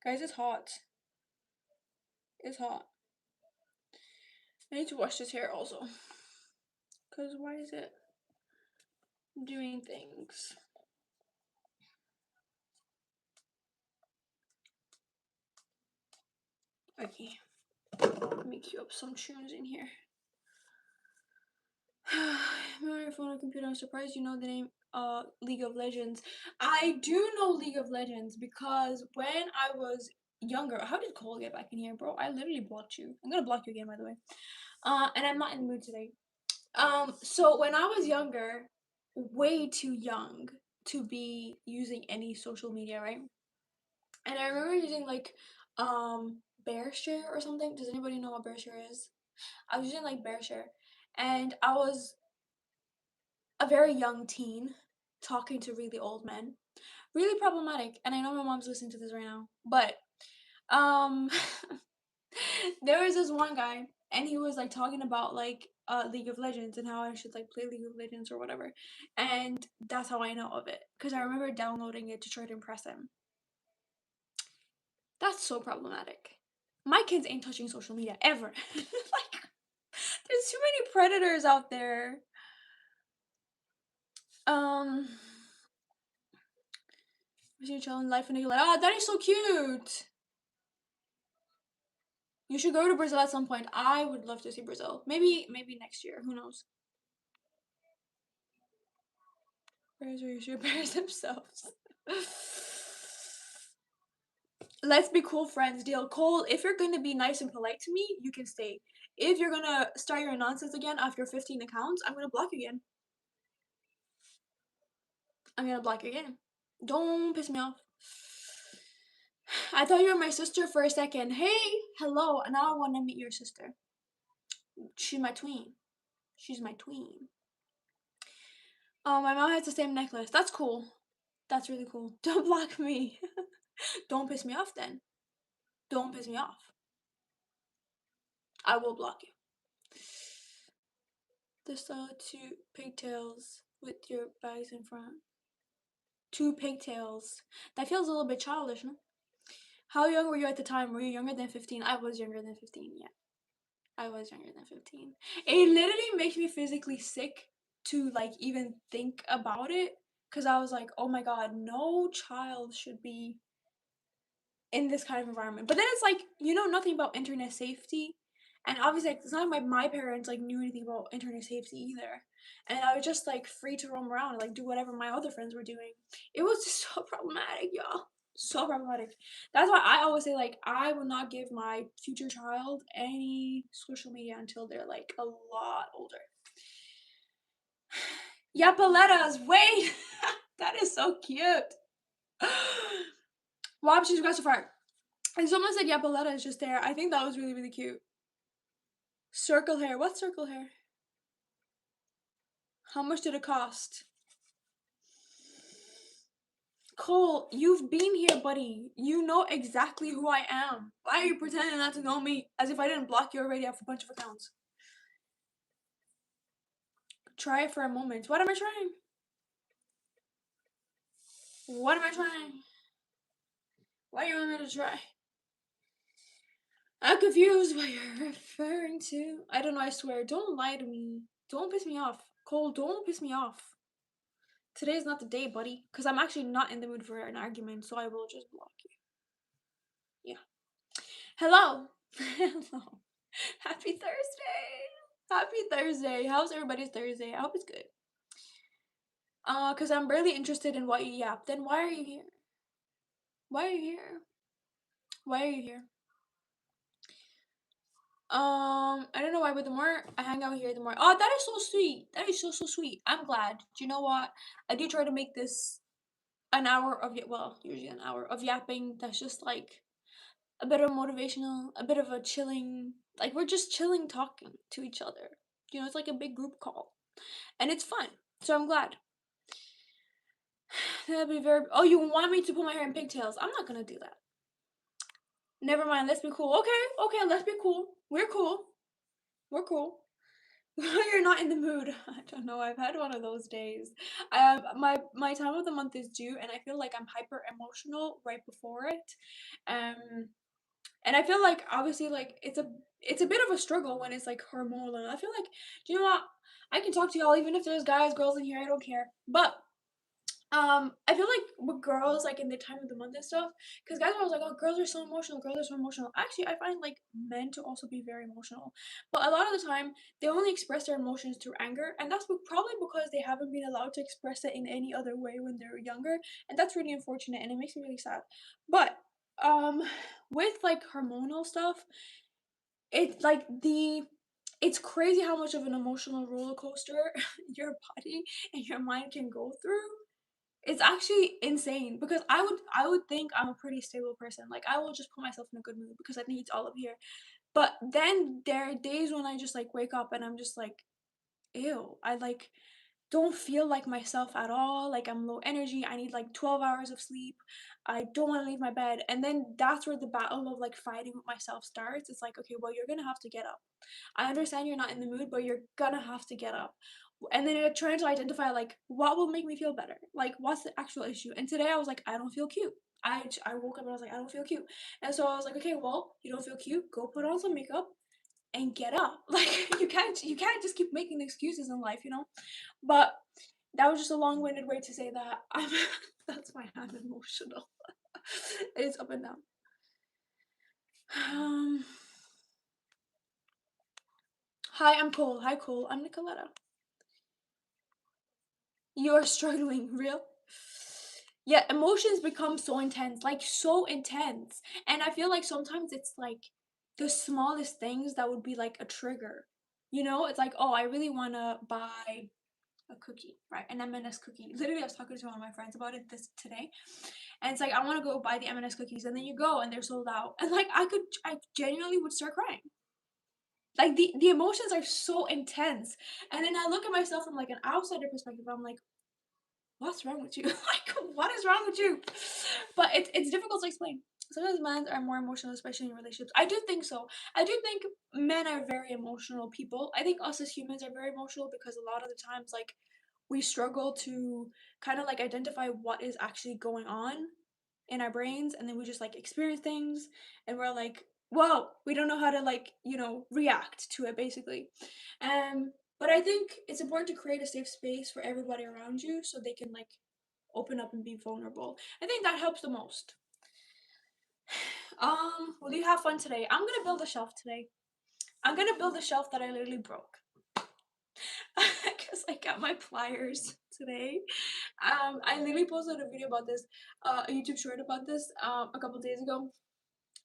Guys, it's hot. It's hot. I need to wash this hair also. Cause why is it doing things? Okay. Let me queue up some tunes in here. On your phone or computer, I'm surprised you know the name League of Legends. I do know League of Legends because when I was younger, how did Cole get back in here, bro? I literally blocked you. I'm gonna block you again, by the way. And I'm not in the mood today. So when I was younger, way too young to be using any social media, right? And I remember using like BearShare or something. Does anybody know what BearShare is? I was using like BearShare, and I was a very young teen talking to really old men. Really problematic. And I know my mom's listening to this right now. But um there was this one guy and he was like talking about like League of Legends and how I should like play League of Legends or whatever. And that's how I know of it. Because I remember downloading it to try to impress him. That's so problematic. My kids ain't touching social media ever. Like there's too many predators out there. Um you're chilling life and you're like, oh, that is so cute. You should go to Brazil at some point. I would love to see Brazil. Maybe next year. Who knows? Bears are usually bears themselves. Let's be cool friends. Deal. Cole, if you're gonna be nice and polite to me, you can stay. If you're gonna start your nonsense again after 15 accounts, I'm gonna block you again. I'm gonna block you again. Don't piss me off. I thought you were my sister for a second. Hey, hello. Now I want to meet your sister. She's my tween. She's my tween. Oh, my mom has the same necklace. That's cool. That's really cool. Don't block me. Don't piss me off then. Don't piss me off. I will block you. The style two pigtails with your bags in front. Two pigtails. That feels a little bit childish, no? How young were you at the time? Were you younger than 15? I was younger than 15, yeah. I was younger than 15. It literally makes me physically sick to like even think about it because I was like, oh my god, no child should be in this kind of environment. But then it's like you know nothing about internet safety, and obviously like, it's not like my parents like knew anything about internet safety either. And I was just like free to roam around and like do whatever my other friends were doing. It was just so problematic, y'all. So problematic. That's why I always say like I will not give my future child any social media until they're like a lot older. Yapaletas, wait, that is so cute. Wow, she's got so far. And someone said Yapaleta is just there. I think that was really, really cute. Circle hair. What's circle hair? How much did it cost? Cole, you've been here, buddy. You know exactly who I am. Why are you pretending not to know me? As if I didn't block you already off a bunch of accounts. Try it for a moment. What am I trying? What am I trying? What do you want me to try? I'm confused what you're referring to. I don't know, I swear. Don't lie to me. Don't piss me off. Cole, don't piss me off. Today's not the day, buddy, because I'm actually not in the mood for an argument, so I will just block you. Yeah. Hello. Hello. Happy Thursday. Happy Thursday. How's everybody's Thursday? I hope it's good. Because I'm really interested in what you yap. Then why are you here? Why are you here? Why are you here? I don't know why, but the more I hang out here, the more. Oh, that is so sweet. That is so sweet. I'm glad. Do you know what? I do try to make this an hour of well, usually an hour of yapping. That's just like a bit of motivational, a bit of a chilling. Like we're just chilling, talking to each other. You know, it's like a big group call, and it's fun. So I'm glad. That'd be very. Oh, you want me to put my hair in pigtails? I'm not gonna do that. Never mind. Let's be cool. Okay. Let's be cool. We're cool. We're cool. You're not in the mood. I don't know. I've had one of those days. My time of the month is due, and I feel like I'm hyper emotional right before it. Um, and I feel like obviously like it's a bit of a struggle when it's like hormonal. I feel like, do you know what? I can talk to y'all even if there's guys, girls in here. I don't care. But I feel like with girls, like in the time of the month and stuff, because guys are always like, oh, girls are so emotional, girls are so emotional. Actually, I find like men to also be very emotional, but a lot of the time they only express their emotions through anger, and that's probably because they haven't been allowed to express it in any other way when they're younger, and that's really unfortunate, and it makes me really sad. But um, with like hormonal stuff, it's like it's crazy how much of an emotional roller coaster your body and your mind can go through. It's actually insane because I would think I'm a pretty stable person. Like I will just put myself in a good mood because I think it's all up here. But then there are days when I just like wake up and I'm just like, ew. I like don't feel like myself at all. Like I'm low energy. I need like 12 hours of sleep. I don't want to leave my bed. And then that's where the battle of like fighting with myself starts. It's like, okay, well, you're going to have to get up. I understand you're not in the mood, but you're going to have to get up. And then you're trying to identify like what will make me feel better? Like what's the actual issue? And today I was like, I don't feel cute. I woke up and I was like, I don't feel cute. And so I was like, okay, well, you don't feel cute. Go put on some makeup and get up. Like you can't just keep making excuses in life, you know? But that was just a long-winded way to say that that's why I'm emotional. It's up and down. Um, hi, I'm Cole. Hi, Cole. I'm Nicoletta. You are struggling, real? Yeah, emotions become so intense, like so intense. And I feel like sometimes it's like the smallest things that would be like a trigger. You know, it's like, oh, I really want to buy a cookie, right? An M&S cookie. Literally, I was talking to one of my friends about it this today, and it's like I want to go buy the M&S cookies, and then you go and they're sold out, and like I genuinely would start crying. Like the emotions are so intense, and then I look at myself from like an outsider perspective. I'm like, what's wrong with you? Like, what is wrong with you? But it's difficult to explain. Sometimes men are more emotional, especially in relationships. I do think so. I do think men are very emotional people. I think us as humans are very emotional because a lot of the times, like, we struggle to kind of like identify what is actually going on in our brains, and then we just like experience things, and we're like, whoa, we don't know how to like react to it basically. But I think it's important to create a safe space for everybody around you so they can like open up and be vulnerable. I think that helps the most. Will you have fun today? I'm gonna build a shelf today. I'm gonna build a shelf that I literally broke. Because I got my pliers today. I literally posted a video about this, a YouTube short about this, a couple days ago,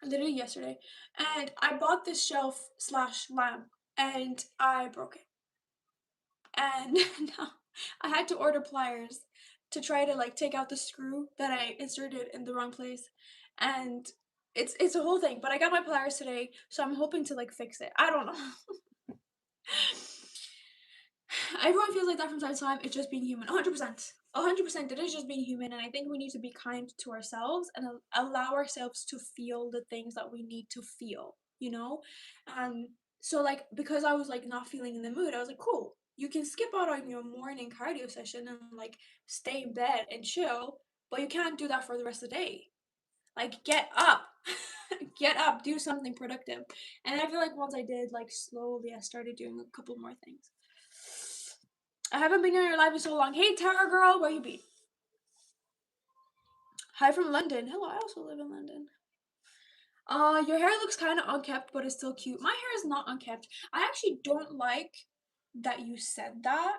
literally yesterday. And I bought this shelf slash lamp, and I broke it. And now I had to order pliers to try to like take out the screw that I inserted in the wrong place, and it's a whole thing. But I got my pliers today, so I'm hoping to like fix it. I don't know. Everyone feels like that from time to time. It's just being human. 100%. 100%. It is just being human. And I think we need to be kind to ourselves and allow ourselves to feel the things that we need to feel, you know? Um, so, like, because I was, like, not feeling in the mood, I was like, cool. You can skip out on your morning cardio session and, like, stay in bed and chill, but you can't do that for the rest of the day. Like, get up. Get up. Do something productive. And I feel like once I did, like, slowly, I started doing a couple more things. I haven't been in your life in so long. Hey, Tara girl, where you be? Hi from London. Hello, I also live in London. Your hair looks kind of unkept, but it's still cute. My hair is not unkept. I actually don't like that you said that.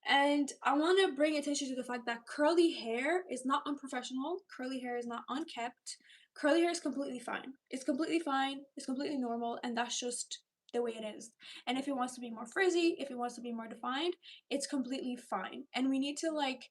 And I want to bring attention to the fact that curly hair is not unprofessional. Curly hair is not unkept. Curly hair is completely fine. It's completely fine. It's completely normal. And that's just the way it is. And if it wants to be more frizzy, if it wants to be more defined, it's completely fine. And we need to like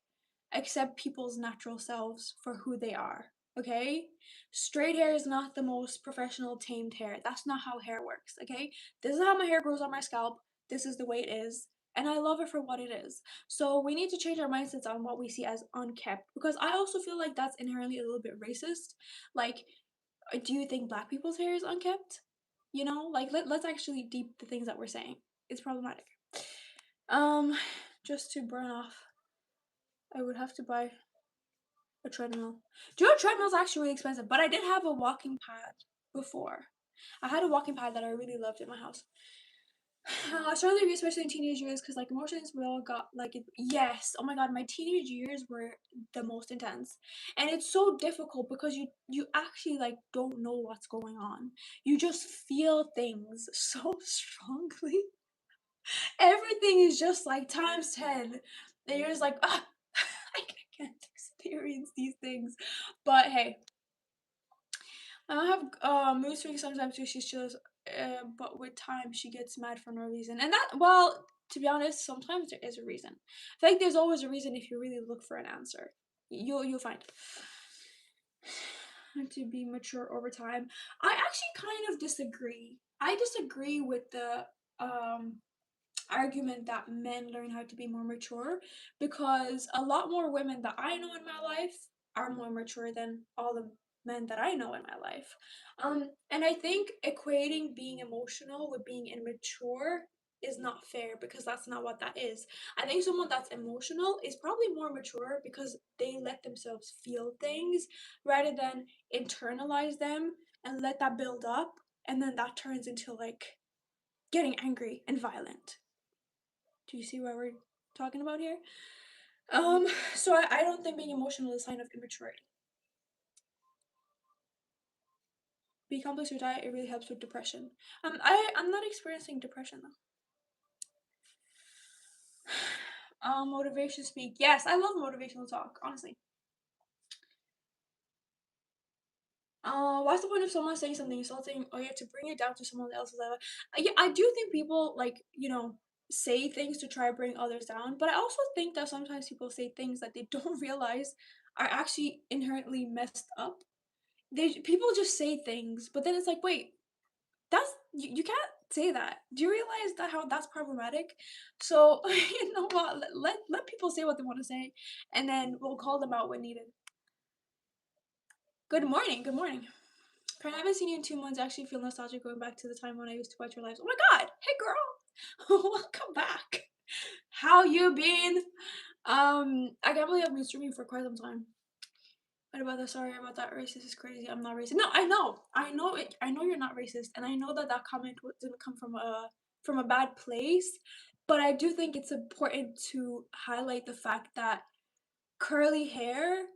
accept people's natural selves for who they are. Okay? Straight hair is not the most professional tamed hair. That's not how hair works. Okay? This is how my hair grows on my scalp. This is the way it is. And I love it for what it is. So we need to change our mindsets on what we see as unkept because I also feel like that's inherently a little bit racist. Like, do you think black people's hair is unkept? You know, like let's actually deep the things that we're saying. It's problematic. Um, just to burn off, I would have to buy a treadmill. Do you know treadmill's actually really expensive? But I did have a walking pad before. I had a walking pad that I really loved in my house. Certainly, especially in teenage years, because like emotions we all got like yes, oh my god, my teenage years were the most intense, and it's so difficult because you actually like don't know what's going on. You just feel things so strongly. Everything is just like times 10, and you're just like ah, I can't experience these things. But hey, I have mood swings sometimes too. She's just, but with time she gets mad for no reason. And that, well, to be honest, sometimes there is a reason. I think there's always a reason if you really look for an answer. You'll find. To be mature over time. I actually kind of disagree. I disagree with the um argument that men learn how to be more mature because a lot more women that I know in my life are more mature than all the men that I know in my life. And I think equating being emotional with being immature is not fair because that's not what that is. I think someone that's emotional is probably more mature because they let themselves feel things rather than internalize them and let that build up and then that turns into like getting angry and violent. Do you see what we're talking about here? Um, so I don't think being emotional is a sign of immaturity. Be complex with diet, it really helps with depression. I'm not experiencing depression though. Motivation speak. Yes, I love motivational talk, honestly. What's the point of someone saying something insulting? Oh, you have to bring it down to someone else's level. Yeah, I do think people like say things to try to bring others down, but I also think that sometimes people say things that they don't realize are actually inherently messed up. They people just say things, but then it's like, wait, that's you can't say that. Do you realize that how that's problematic? So you know what? Let people say what they want to say, and then we'll call them out when needed. Good morning. Good morning. I haven't seen you in 2 months. I actually feel nostalgic going back to the time when I used to watch your lives. Oh my god! Hey girl, welcome back. How you been? I can't believe I've been streaming for quite some time. What about that? Sorry about that. Racist is crazy. I'm not racist. No, I know it. I know you're not racist, and I know that that comment didn't come from a bad place. But I do think it's important to highlight the fact that curly hair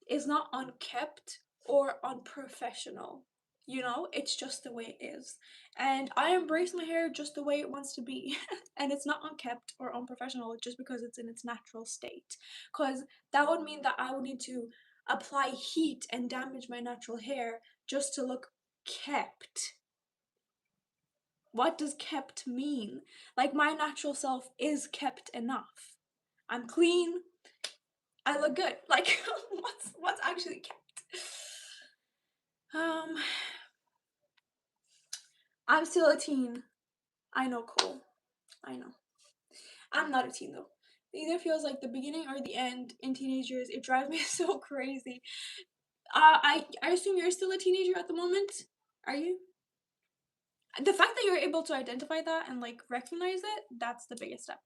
is not unkept or unprofessional. You know, it's just the way it is. And I embrace my hair just the way it wants to be. And it's not unkept or unprofessional just because it's in its natural state. Because that would mean that I would need to apply heat and damage my natural hair just to look kept. What does kept mean? Like, my natural self is kept enough. I'm clean, I look good. Like what's actually kept? Um, I'm still a teen. I know, Cole. I know. I'm not a teen though. It either feels like the beginning or the end in teenage years. It drives me so crazy. I assume you're still a teenager at the moment. Are you? The fact that you're able to identify that and like recognize it, that's the biggest step.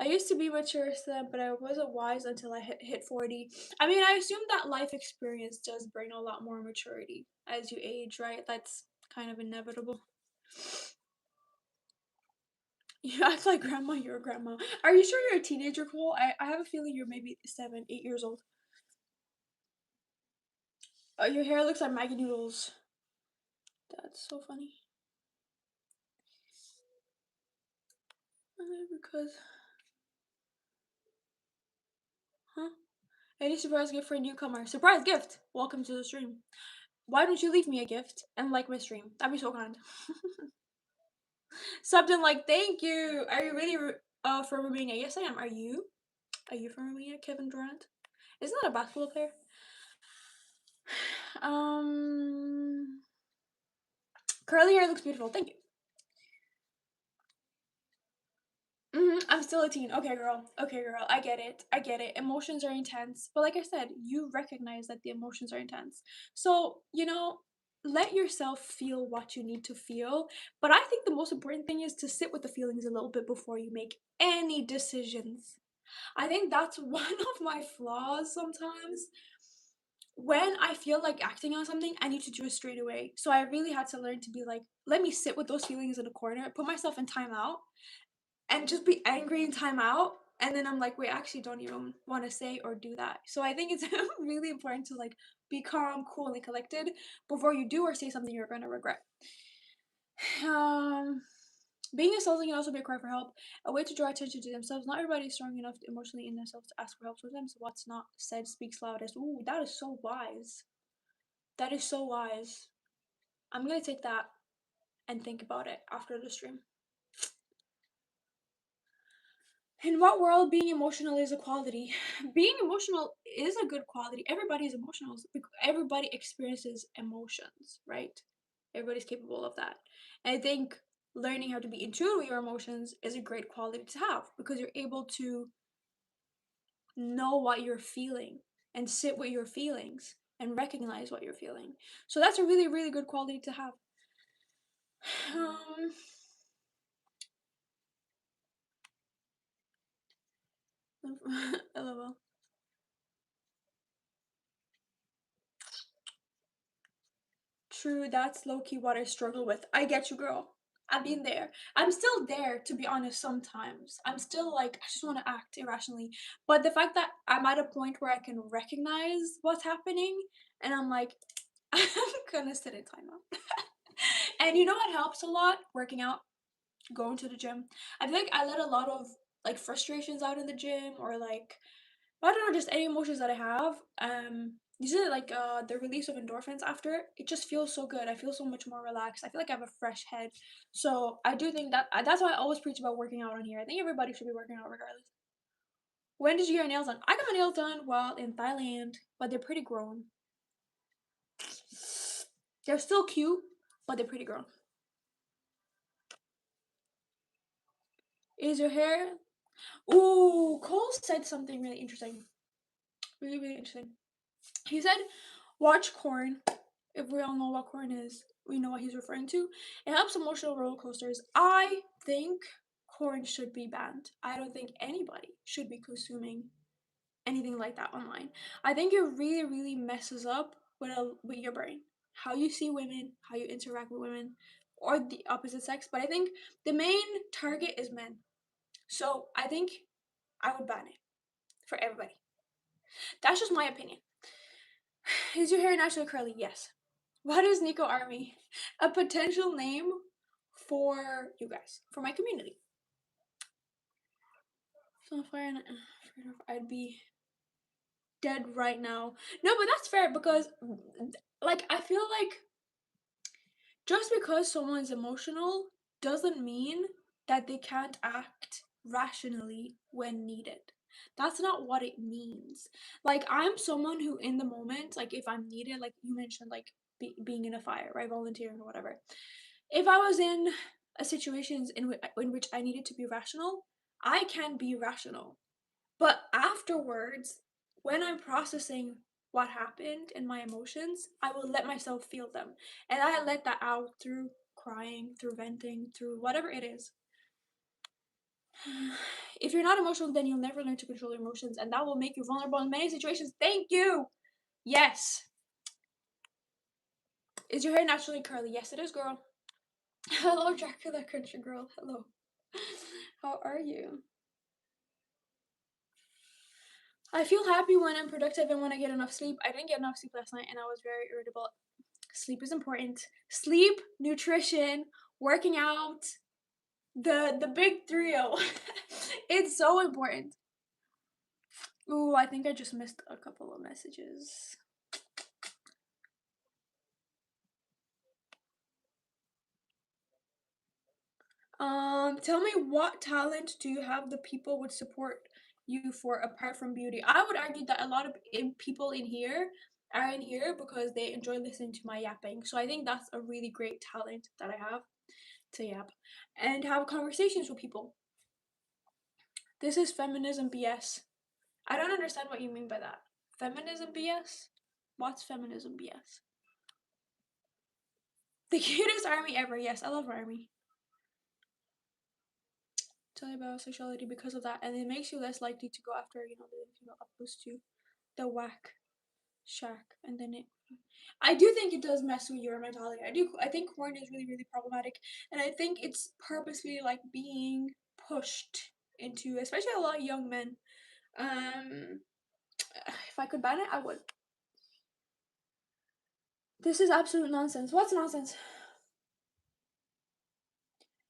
I used to be mature then, but I wasn't wise until I hit 40. I mean, I assume that life experience does bring a lot more maturity as you age, right? That's kind of inevitable. You act like grandma, you're a grandma. Are you sure you're a teenager, Cole? I have a feeling you're maybe 7, 8 years old. Your hair looks like Maggie Noodles. That's so funny. Because, huh? Any surprise gift for a newcomer? Surprise gift! Welcome to the stream. Why don't you leave me a gift and like my stream? That'd be so kind. Something like, thank you. Are you really from Romania? Yes, I am. Are you? Are you from Romania, Kevin Durant? Isn't that a basketball player? Um, Curly hair looks beautiful. Thank you. I'm still a teen. Okay, girl. Okay, girl. I get it. I get it. Emotions are intense. But like I said, you recognize that the emotions are intense. So, let yourself feel what you need to feel. But I think the most important thing is to sit with the feelings a little bit before you make any decisions. I think that's one of my flaws sometimes. When I feel like acting on something, I need to do it straight away. So I really had to learn to be like, let me sit with those feelings in a corner, put myself in timeout, and just be angry in timeout. And then I'm like, wait, I actually don't even want to say or do that. So I think it's really important to like be calm, cool, and collected before you do or say something you're gonna regret. Um, Being insulting can also be a cry for help, a way to draw attention to themselves. Not everybody is strong enough emotionally in themselves to ask for help. Sometimes what's not said speaks loudest. Ooh, that is so wise. That is so wise. I'm gonna take that and think about it after the stream. In what world being emotional is a quality? Being emotional is a good quality. Everybody is emotional. Everybody experiences emotions, right? Everybody's capable of that. And I think learning how to be in tune with your emotions is a great quality to have because you're able to know what you're feeling and sit with your feelings and recognize what you're feeling. So that's a really, really good quality to have. Um, LOL. True, that's low key what I struggle with. I get you, girl. I've been there. I'm still there, to be honest, sometimes. I'm still like, I just want to act irrationally. But the fact that I'm at a point where I can recognize what's happening, and I'm like, I'm gonna sit in timeout. And you know what helps a lot? Working out, going to the gym. I feel like I let a lot of like frustrations out in the gym or like I don't know, just any emotions that I have. Usually like the release of endorphins after it just feels so good. I feel so much more relaxed. I feel like I have a fresh head. So I do think that that's why I always preach about working out on here. I think everybody should be working out regardless. When did you get your nails done? I got my nails done while in Thailand, but they're pretty grown. They're still cute, but they're pretty grown. Is your hair? Ooh, Cole said something really interesting. Really, really interesting. He said, watch corn. If we all know what corn is, we know what he's referring to. It helps emotional roller coasters. I think corn should be banned. I don't think anybody should be consuming anything like that online. I think it really, really messes up with your brain. How you see women, how you interact with women, or the opposite sex. But I think the main target is men. So I think I would ban it for everybody. That's just my opinion. Is your hair naturally curly? Yes. What is Nico Army? A potential name for you guys, for my community. So if I'd be dead right now. No, but that's fair because, like, I feel like just because someone's emotional doesn't mean that they can't act rationally when needed. That's not what it means. Like, I'm someone who, in the moment, like, if I'm needed, like you mentioned, like, being in a fire, right? Volunteering or whatever. If I was in a situation in which I needed to be rational, I can be rational. But afterwards, when I'm processing what happened and my emotions, I will let myself feel them. And I let that out through crying, through venting, through whatever it is. If you're not emotional, then you'll never learn to control your emotions, and that will make you vulnerable in many situations. Thank you! Yes. Is your hair naturally curly? Yes, it is, girl. Hello, Dracula Country Girl. Hello. How are you? I feel happy when I'm productive and when I get enough sleep. I didn't get enough sleep last night and I was very irritable. Sleep is important. Sleep, nutrition, working out, the big trio. It's so important. Ooh, I think I just missed a couple of messages. Tell me, what talent do you have the people would support you for apart from beauty? I would argue that a lot of people in here are in here because they enjoy listening to my yapping. So I think that's a really great talent that I have, to yap and have conversations with people. This is feminism BS. I don't understand what you mean by that. Feminism BS? What's feminism BS? The cutest army ever. Yes, I love army. Tell you about sexuality because of that, and it makes you less likely to go after, the female opposed to the whack shack, and then it. I do think it does mess with your mentality. I do. I think porn is really, really problematic, and I think it's purposely like being pushed into, especially a lot of young men. Um, if I could ban it, I would. This is absolute nonsense. What's nonsense?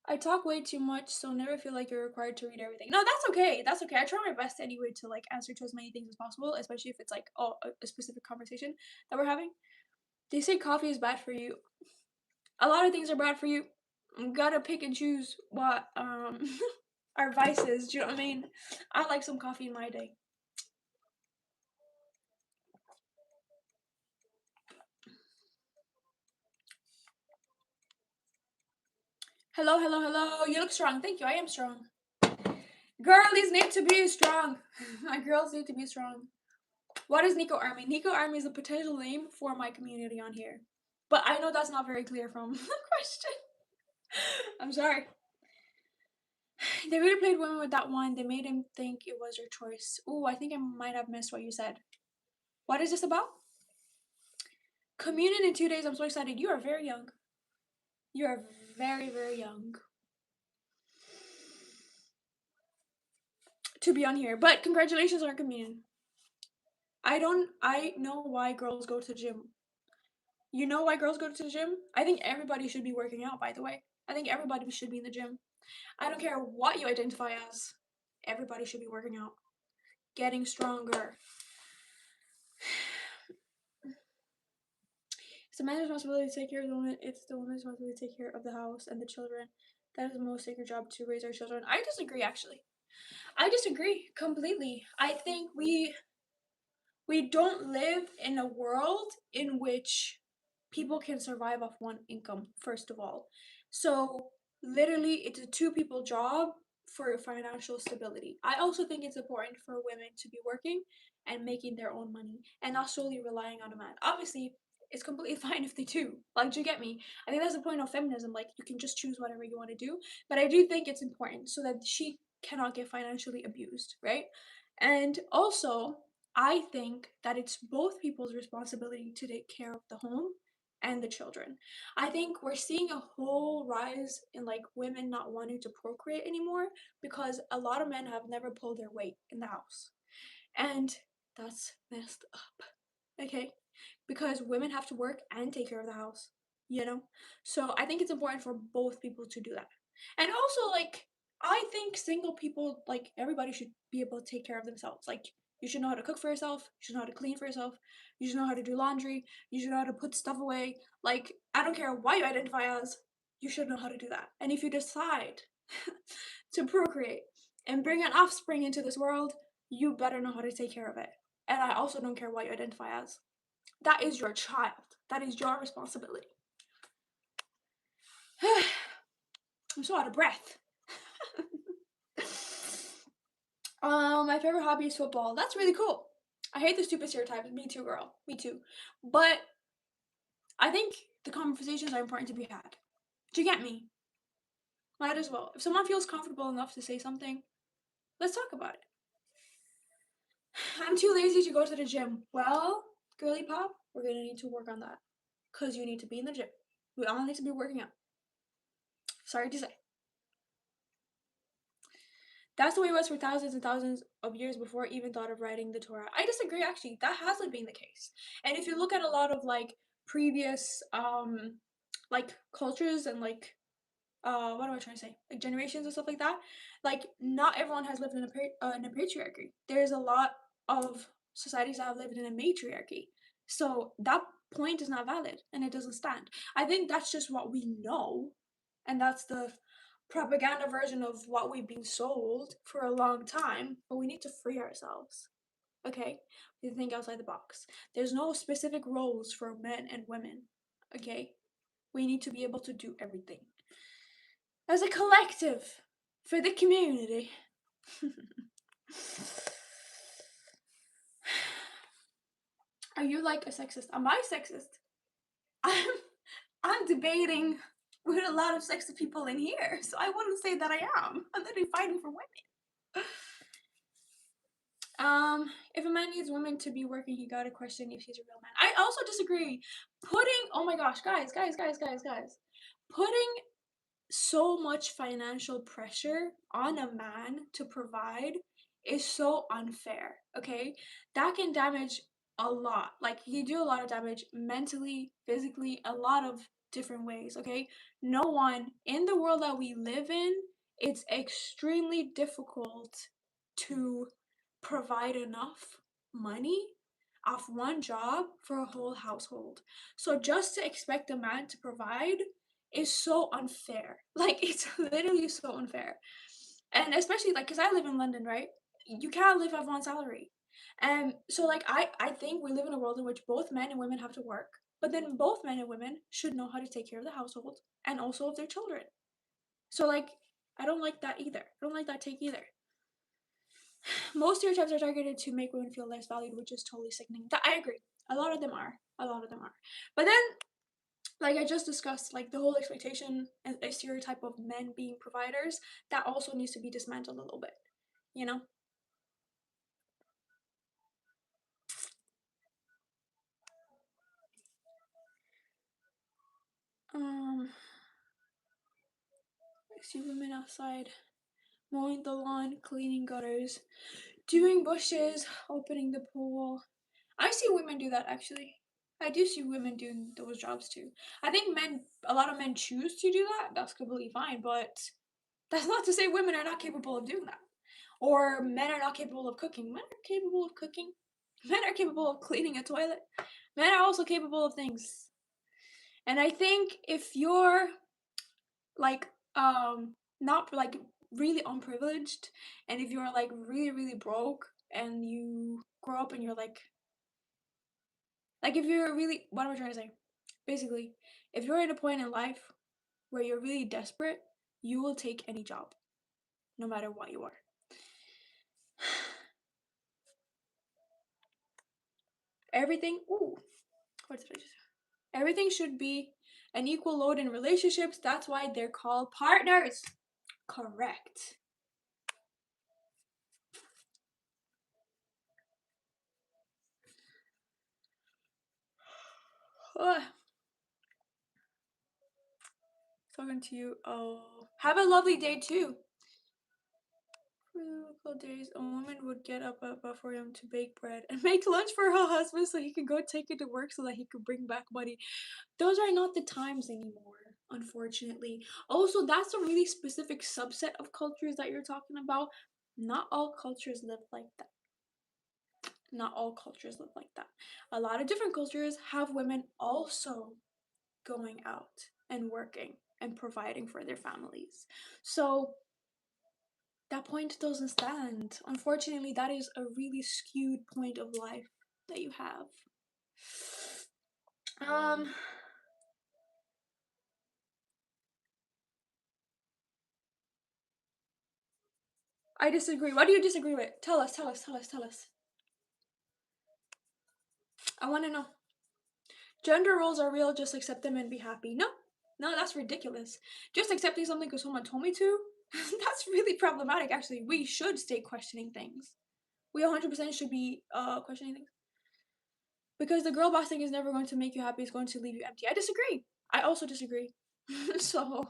I talk way too much, so never feel like you're required to read everything. No, that's okay. That's okay. I try my best anyway to like answer to as many things as possible, especially if it's like a specific conversation that we're having. They say coffee is bad for you. A lot of things are bad for you. You gotta pick and choose what our vices. Do you know what I mean? I like some coffee in my day. Hello, hello, hello. You look strong. Thank you. I am strong. Girlies need to be strong. My girls need to be strong. What is Nico Army? Nico Army is a potential name for my community on here. But I know that's not very clear from the question. I'm sorry. They really played women with that one. They made him think it was your choice. Ooh, I think I might have missed what you said. What is this about? Communion in 2 days. I'm so excited. You are very young. You are very, very young to be on here. But congratulations on communion. I know why girls go to the gym. You know why girls go to the gym? I think everybody should be working out, by the way. I think everybody should be in the gym. I don't care what you identify as. Everybody should be working out, getting stronger. It's the man's responsibility to take care of the woman. It's the woman's responsibility to take care of the house and the children. That is the most sacred job to raise our children. I disagree, actually. I disagree completely. I think we don't live in a world in which people can survive off one income, first of all. So literally it's a two people job for financial stability. I also think it's important for women to be working and making their own money and not solely relying on a man. Obviously, it's completely fine if they do. Like, do you get me? I think that's the point of feminism. Like, you can just choose whatever you want to do. But I do think it's important so that she cannot get financially abused, right? And also, I think that it's both people's responsibility to take care of the home and the children. I think we're seeing a whole rise in like women not wanting to procreate anymore because a lot of men have never pulled their weight in the house. And that's messed up. Okay? Because women have to work and take care of the house, you know? So I think it's important for both people to do that. And also, like, I think single people, like, everybody should be able to take care of themselves. Like, you should know how to cook for yourself, you should know how to clean for yourself, you should know how to do laundry, you should know how to put stuff away. Like, I don't care what you identify as, you should know how to do that. And if you decide to procreate and bring an offspring into this world, you better know how to take care of it. And I also don't care what you identify as. That is your child. That is your responsibility. I'm so out of breath. My favorite hobby is football. That's really cool. I hate the stupid stereotypes. Me too, girl. Me too. But I think the conversations are important to be had. Do you get me? Might as well. If someone feels comfortable enough to say something, let's talk about it. I'm too lazy to go to the gym. Well, girly pop, we're gonna need to work on that. Because you need to be in the gym. We all need to be working out. Sorry to say. That's the way it was for thousands and thousands of years before even thought of writing the Torah. I disagree actually. That hasn't been the case. And if you look at a lot of like previous like cultures and like what am I trying to say? Like generations and stuff like that. Like not everyone has lived in a patriarchy. There's a lot of societies that have lived in a matriarchy. So that point is not valid and it doesn't stand. I think that's just what we know, and that's the propaganda version of what we've been sold for a long time. But we need to free ourselves. Okay, we need to think outside the box. There's no specific roles for men and women. Okay, we need to be able to do everything as a collective for the community. Are you like a sexist? Am I sexist? I'm I'm debating with a lot of sexist people in here, so I wouldn't say that I am. I'm literally fighting for women. If a man needs women to be working, he gotta question if he's a real man. I also disagree. Oh my gosh, guys. Putting so much financial pressure on a man to provide is so unfair, okay? That can damage a lot. Like, you do a lot of damage mentally, physically, a lot of different ways, okay? No one in the world that we live in, it's extremely difficult to provide enough money off one job for a whole household. So just to expect a man to provide is so unfair. Like, it's literally so unfair. And especially like, because I live in London, right? You can't live off one salary. And so like I think we live in a world in which both men and women have to work, but then both men and women should know how to take care of the household and also of their children. So like, I don't like that either. I don't like that take either. Most stereotypes are targeted to make women feel less valued, which is totally sickening. That I agree. A lot of them are. A lot of them are. But then, like I just discussed, like the whole expectation and a stereotype of men being providers, that also needs to be dismantled a little bit, you know? Um, I see women outside mowing the lawn, cleaning gutters, doing bushes, opening the pool. I see women do that actually. I do see women doing those jobs too. I think a lot of men choose to do that. That's completely fine, but that's not to say women are not capable of doing that. Or men are not capable of cooking. Men are capable of cooking. Men are capable of cleaning a toilet. Men are also capable of things. And I think if you're like not like really unprivileged, and if you're like really broke and you grow up and you're like if you're really, what am I trying to say? Basically, if you're at a point in life where you're really desperate, you will take any job, no matter what you are. Everything. Ooh, what did I just? Everything should be an equal load in relationships. That's why they're called partners. Correct. Ugh, talking to you. Oh, have a lovely day too. For days, a woman would get up at about 4 a.m. to bake bread and make lunch for her husband so he could go take it to work so that he could bring back money. Those are not the times anymore, unfortunately. Also, that's a really specific subset of cultures that you're talking about. Not all cultures live like that. Not all cultures live like that. A lot of different cultures have women also going out and working and providing for their families. So that point doesn't stand. Unfortunately, that is a really skewed point of life that you have. Um, I disagree. What do you disagree with? Tell us. I want to know. Gender roles are real, just accept them and be happy. No, no, that's ridiculous. Just accepting something because someone told me to, that's really problematic, actually. We should stay questioning things. We 100% should be questioning things. Because the girl boss thing is never going to make you happy, it's going to leave you empty. I disagree. I also disagree. So,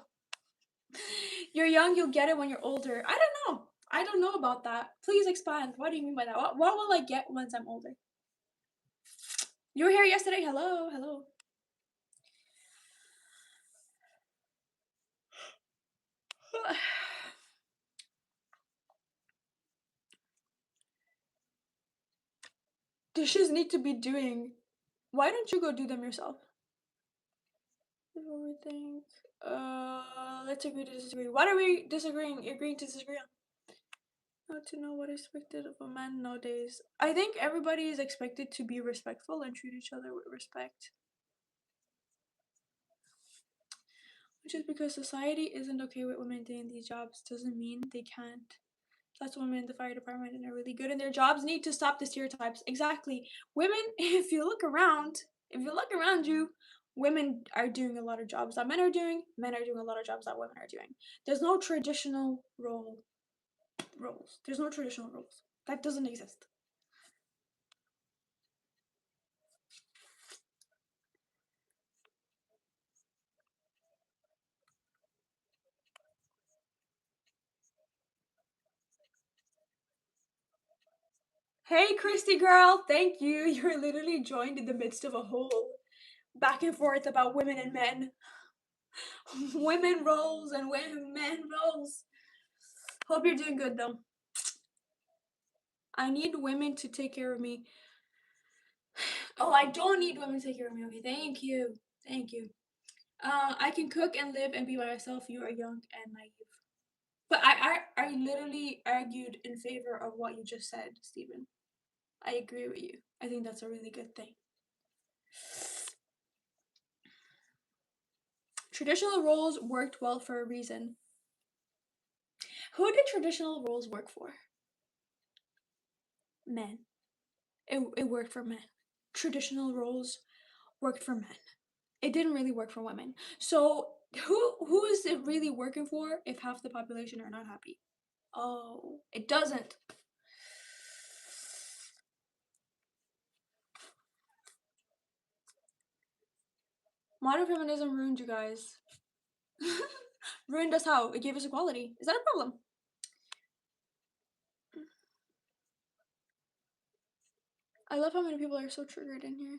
you're young, you'll get it when you're older. I don't know. I don't know about that. Please expand. What do you mean by that? What will I get once I'm older? You were here yesterday. Hello, hello. Dishes need to be doing. Why don't you go do them yourself? Overthink. Let's agree to disagree. What are we disagreeing? Agreeing to disagree on? How to know what is expected of a man nowadays? I think everybody is expected to be respectful and treat each other with respect. Just because society isn't okay with women doing these jobs doesn't mean they can't. Lots of women in the fire department and are really good in their jobs need to stop the stereotypes. Exactly. Women, if you look around you, women are doing a lot of jobs that men are doing a lot of jobs that women are doing. There's no traditional roles. There's no traditional roles. That doesn't exist. Hey Christy girl, thank you. You're literally joined in the midst of a whole back and forth about women and men. Women roles and men roles. Hope you're doing good though. I need women to take care of me. Oh, I don't need women to take care of me. Okay, thank you. Thank you. I can cook and live and be by myself. You are young and naive. But I literally argued in favor of what you just said, Stephen. I agree with you. I think that's a really good thing. Traditional roles worked well for a reason. Who did traditional roles work for? Men. It worked for men. Traditional roles worked for men. It didn't really work for women. So who is it really working for if half the population are not happy? Oh, it doesn't. Modern feminism ruined you guys. Ruined us how? It gave us equality. Is that a problem? I love how many people are so triggered in here.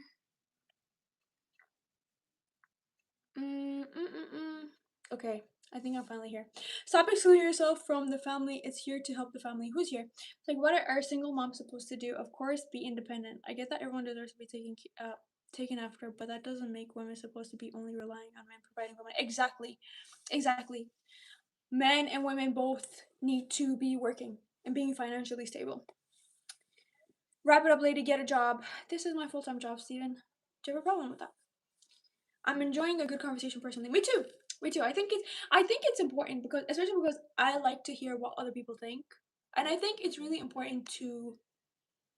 Okay, I think I'm finally here. Stop excluding yourself from the family. It's here to help the family. Who's here? It's like, what are single moms supposed to do? Of course, be independent. I get that everyone deserves to be taken after, but that doesn't make women supposed to be only relying on men providing for women. Exactly, exactly. Men and women both need to be working and being financially stable. Wrap it up, lady. Get a job. This is my full-time job, Steven. Do you have a problem with that? I'm enjoying a good conversation personally. Me too. Me too. I think it's important because especially because I like to hear what other people think. And I think it's really important to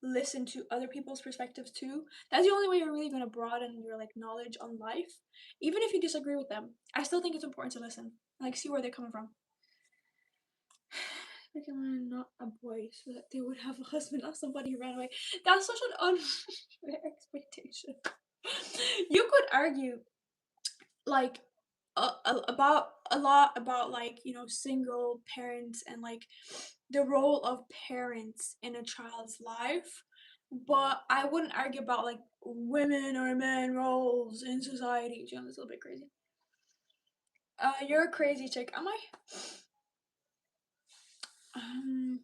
listen to other people's perspectives too. That's the only way you're really going to broaden your like knowledge on life. Even if you disagree with them, I still think it's important to listen. Like see where they're coming from. Make a man not a boy so that they would have a husband, not somebody who ran away. That's such an unfair expectation. You could argue like about a lot about like single parents and like the role of parents in a child's life, but I wouldn't argue about like women or men roles in society. It's a little bit crazy. You're a crazy chick. Am I?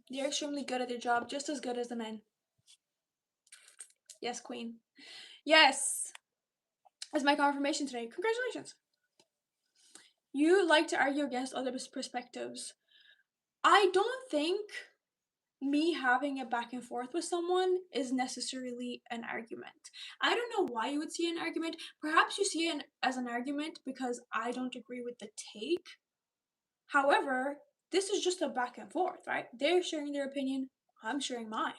They're extremely good at their job, just as good as the men. Yes, queen. Yes, that's my confirmation today. Congratulations. You like to argue against other perspectives. I don't think me having a back and forth with someone is necessarily an argument. I don't know why you would see an argument. Perhaps you see it as an argument because I don't agree with the take. However, this is just a back and forth, right? They're sharing their opinion, I'm sharing mine.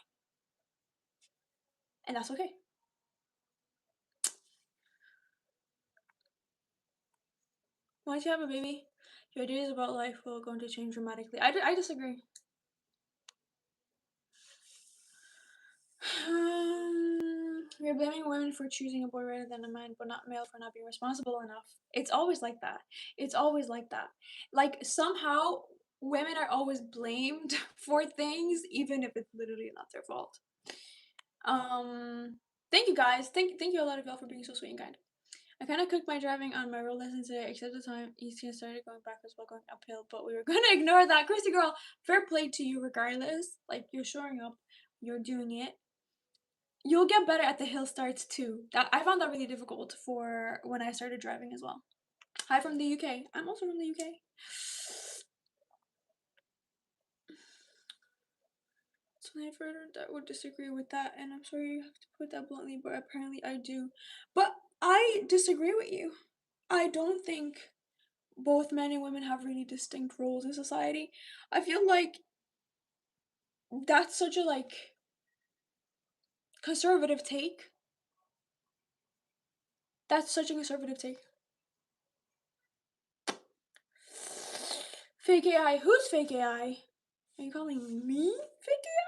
And that's okay. Once you have a baby, your ideas about life will going to change dramatically. I disagree. You're blaming women for choosing a boy rather than a man, but not male for not being responsible enough. It's always like that. It's always like that. Like somehow women are always blamed for things, even if it's literally not their fault. Um, Thank you guys. Thank you a lot of y'all for being so sweet and kind. I kind of cooked my driving on my road lesson today, except the time ECN started going backwards while going uphill, but we were gonna ignore that. Christy girl, fair play to you regardless. Like, you're showing up, you're doing it. You'll get better at the hill starts too. That I found that really difficult for when I started driving as well. Hi from the UK. I'm also from the UK. So I further that would disagree with that, and I'm sorry you have to put that bluntly, but apparently I do. But I disagree with you. I don't think both men and women have really distinct roles in society. I feel like that's such a like conservative take. That's such a conservative take. Fake AI. Who's fake AI? Are you calling me fake AI?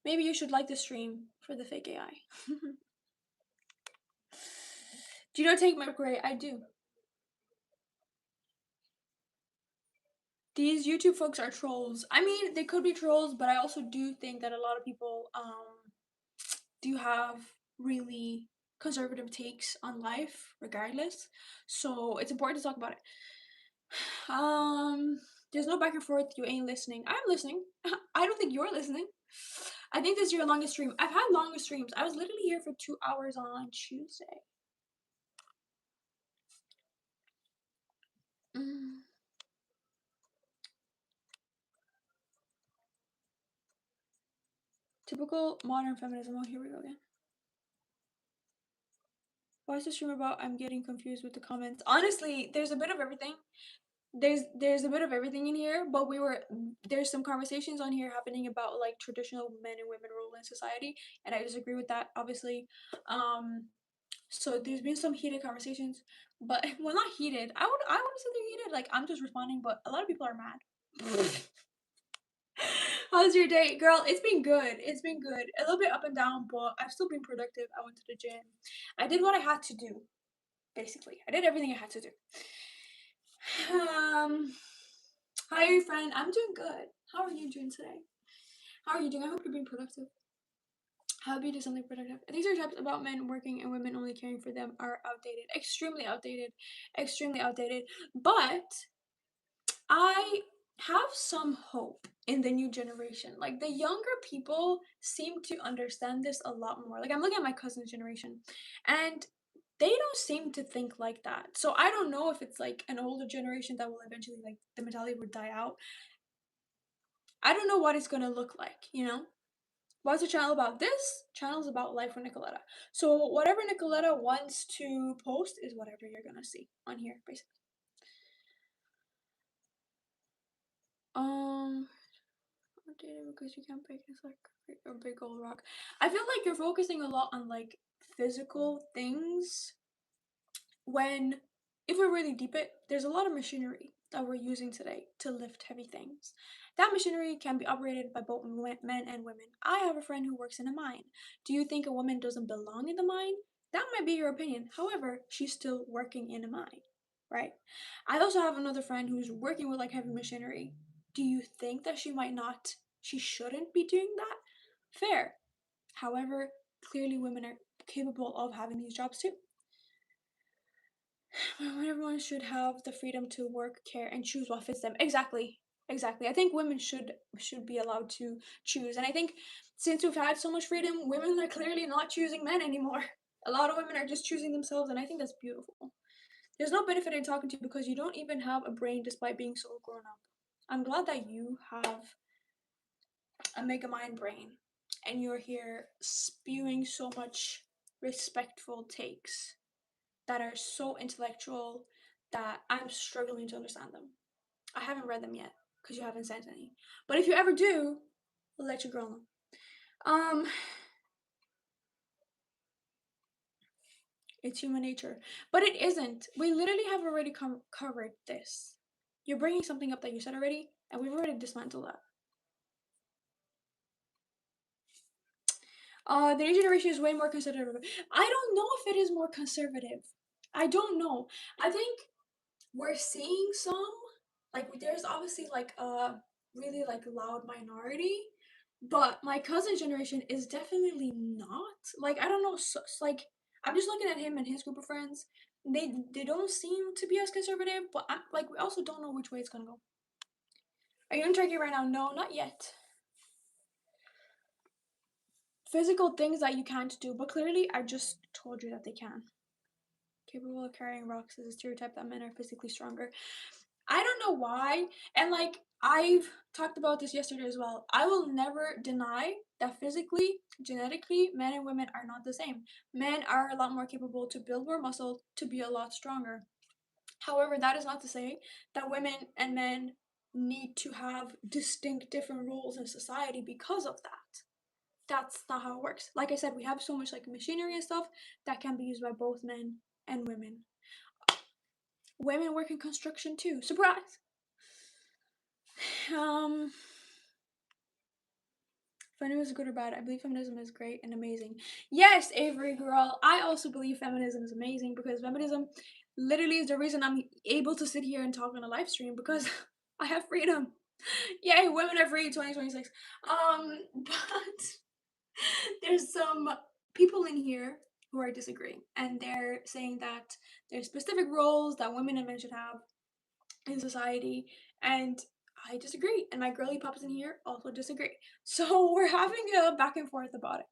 Maybe you should like the stream for the fake AI. Do you not take my grade? I do. These YouTube folks are trolls. I mean, they could be trolls, but I also do think that a lot of people do have really conservative takes on life regardless. So it's important to talk about it. There's no back and forth, you ain't listening. I'm listening. I don't think you're listening. I think this is your longest stream. I've had longer streams. I was literally here for 2 hours on Tuesday. Mm. Typical modern feminism. Oh, here we go again. Why is the stream about? I'm getting confused with the comments. Honestly, there's a bit of everything. There's a bit of everything in here, but there's some conversations on here happening about like traditional men and women role in society, and I disagree with that, obviously. Um, so there's been some heated conversations, but well, not heated. I wouldn't say they're heated. Like, I'm just responding, but a lot of people are mad. How's your day, girl? It's been good. It's been good. A little bit up and down, but I've still been productive. I went to the gym. I did what I had to do. Basically, I did everything I had to do. Um, Hi, friend. I'm doing good. How are you doing today? How are you doing? I hope you're being productive. I hope you do something productive. These are types about men working and women only caring for them are outdated. Extremely outdated. Extremely outdated. But I have some hope in the new generation. Like, the younger people seem to understand this a lot more. Like, I'm looking at my cousin's generation, and they don't seem to think like that. So I don't know if it's like an older generation that will eventually, like, the mentality would die out. I don't know what it's gonna look like, you know? What's the channel about? This channel is about life with Nicoletta. So whatever Nicoletta wants to post is whatever you're gonna see on here, basically. Um, because you can't break it's like a big old rock. I feel like you're focusing a lot on like physical things when, if we really deep it, there's a lot of machinery that we're using today to lift heavy things. That machinery can be operated by both men and women. I have a friend who works in a mine. Do you think a woman doesn't belong in the mine? That might be your opinion. However, she's still working in a mine, right? I also have another friend who's working with like heavy machinery. Do you think that she shouldn't be doing that? Fair. However, clearly women are capable of having these jobs too. Everyone should have the freedom to work, care, and choose what fits them. Exactly. Exactly. I think women should be allowed to choose. And I think since we've had so much freedom, women are clearly not choosing men anymore. A lot of women are just choosing themselves, and I think that's beautiful. There's no benefit in talking to you because you don't even have a brain despite being so grown up. I'm glad that you have a mega mind brain and you're here spewing so much respectful takes that are so intellectual that I'm struggling to understand them. I haven't read them yet because you haven't sent any. But if you ever do, we'll let your girl know. Um, it's human nature, but it isn't. We literally have already covered this. You're bringing something up that you said already, and we've already dismantled that. The new generation is way more conservative. I don't know if it is more conservative. I don't know. I think we're seeing some. Like there's obviously like a really like loud minority, but my cousin's generation is definitely not. Like I don't know, like I'm just looking at him and his group of friends. They don't seem to be as conservative, but like we also don't know which way it's gonna go. Are you in Turkey right now? No, not yet. Physical things that you can't do, but clearly I just told you that they can. Capable of carrying rocks is a stereotype that men are physically stronger. I don't know why. And like I've talked about this yesterday as well. I will never deny that physically, genetically, men and women are not the same. Men are a lot more capable to build more muscle, to be a lot stronger. However, that is not to say that women and men need to have distinct different roles in society because of that. That's not how it works. Like I said, we have so much like machinery and stuff that can be used by both men and women. Women work in construction too. Surprise! Um, Feminism is good or bad? I believe feminism is great and amazing. Yes, Avery girl. I also believe feminism is amazing because feminism literally is the reason I'm able to sit here and talk on a live stream because I have freedom. Yay, women are free 2026. But there's some people in here who are disagreeing and they're saying that there's specific roles that women and men should have in society, and I disagree, and my girly pops in here also disagree. So we're having a back and forth about it.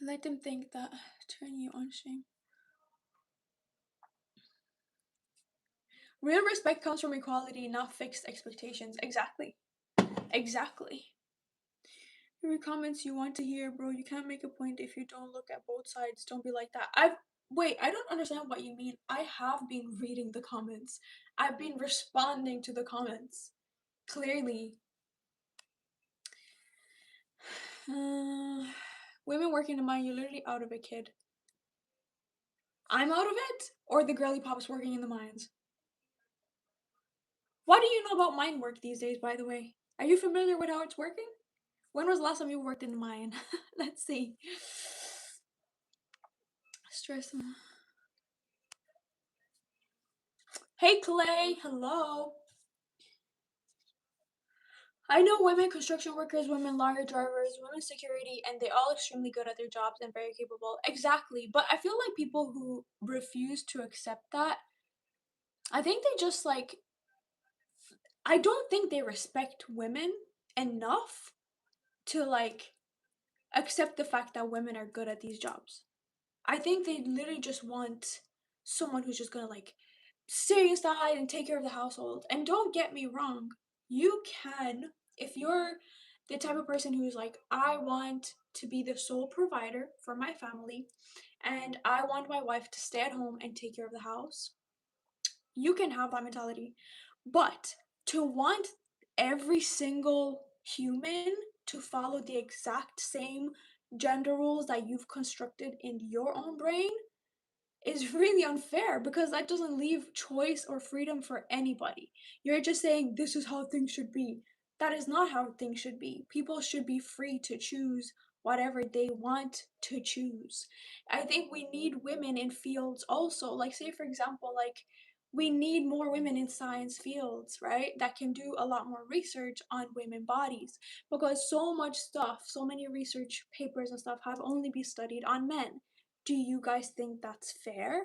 Let them think that turn you on shame. Real respect comes from equality, not fixed expectations. Exactly. Exactly. Every comments you want to hear, bro. You can't make a point if you don't look at both sides. Don't be like that. I don't understand what you mean. I have been reading the comments. I've been responding to the comments. Clearly. Women working in mine, you're literally out of it, kid. I'm out of it? Or the girly pops working in the mines? What do you know about mine work these days, by the way? Are you familiar with how it's working? When was the last time you worked in a mine? Let's see. Stress. Hey, Clay. Hello. I know women construction workers, women lorry drivers, women security, and they're all extremely good at their jobs and very capable. Exactly. But I feel like people who refuse to accept that, I think they just like, I don't think they respect women enough to like accept the fact that women are good at these jobs. I think they literally just want someone who's just gonna like stay inside and take care of the household. And don't get me wrong, you can, if you're the type of person who's like, I want to be the sole provider for my family and I want my wife to stay at home and take care of the house, you can have that mentality. But to want every single human to follow the exact same gender rules that you've constructed in your own brain is really unfair because that doesn't leave choice or freedom for anybody. You're just saying this is how things should be. That is not how things should be. People should be free to choose whatever they want to choose. I think we need women in fields also. Like say for example, like we need more women in science fields, right? That can do a lot more research on women bodies because so much stuff, so many research papers and stuff have only been studied on men. Do you guys think that's fair?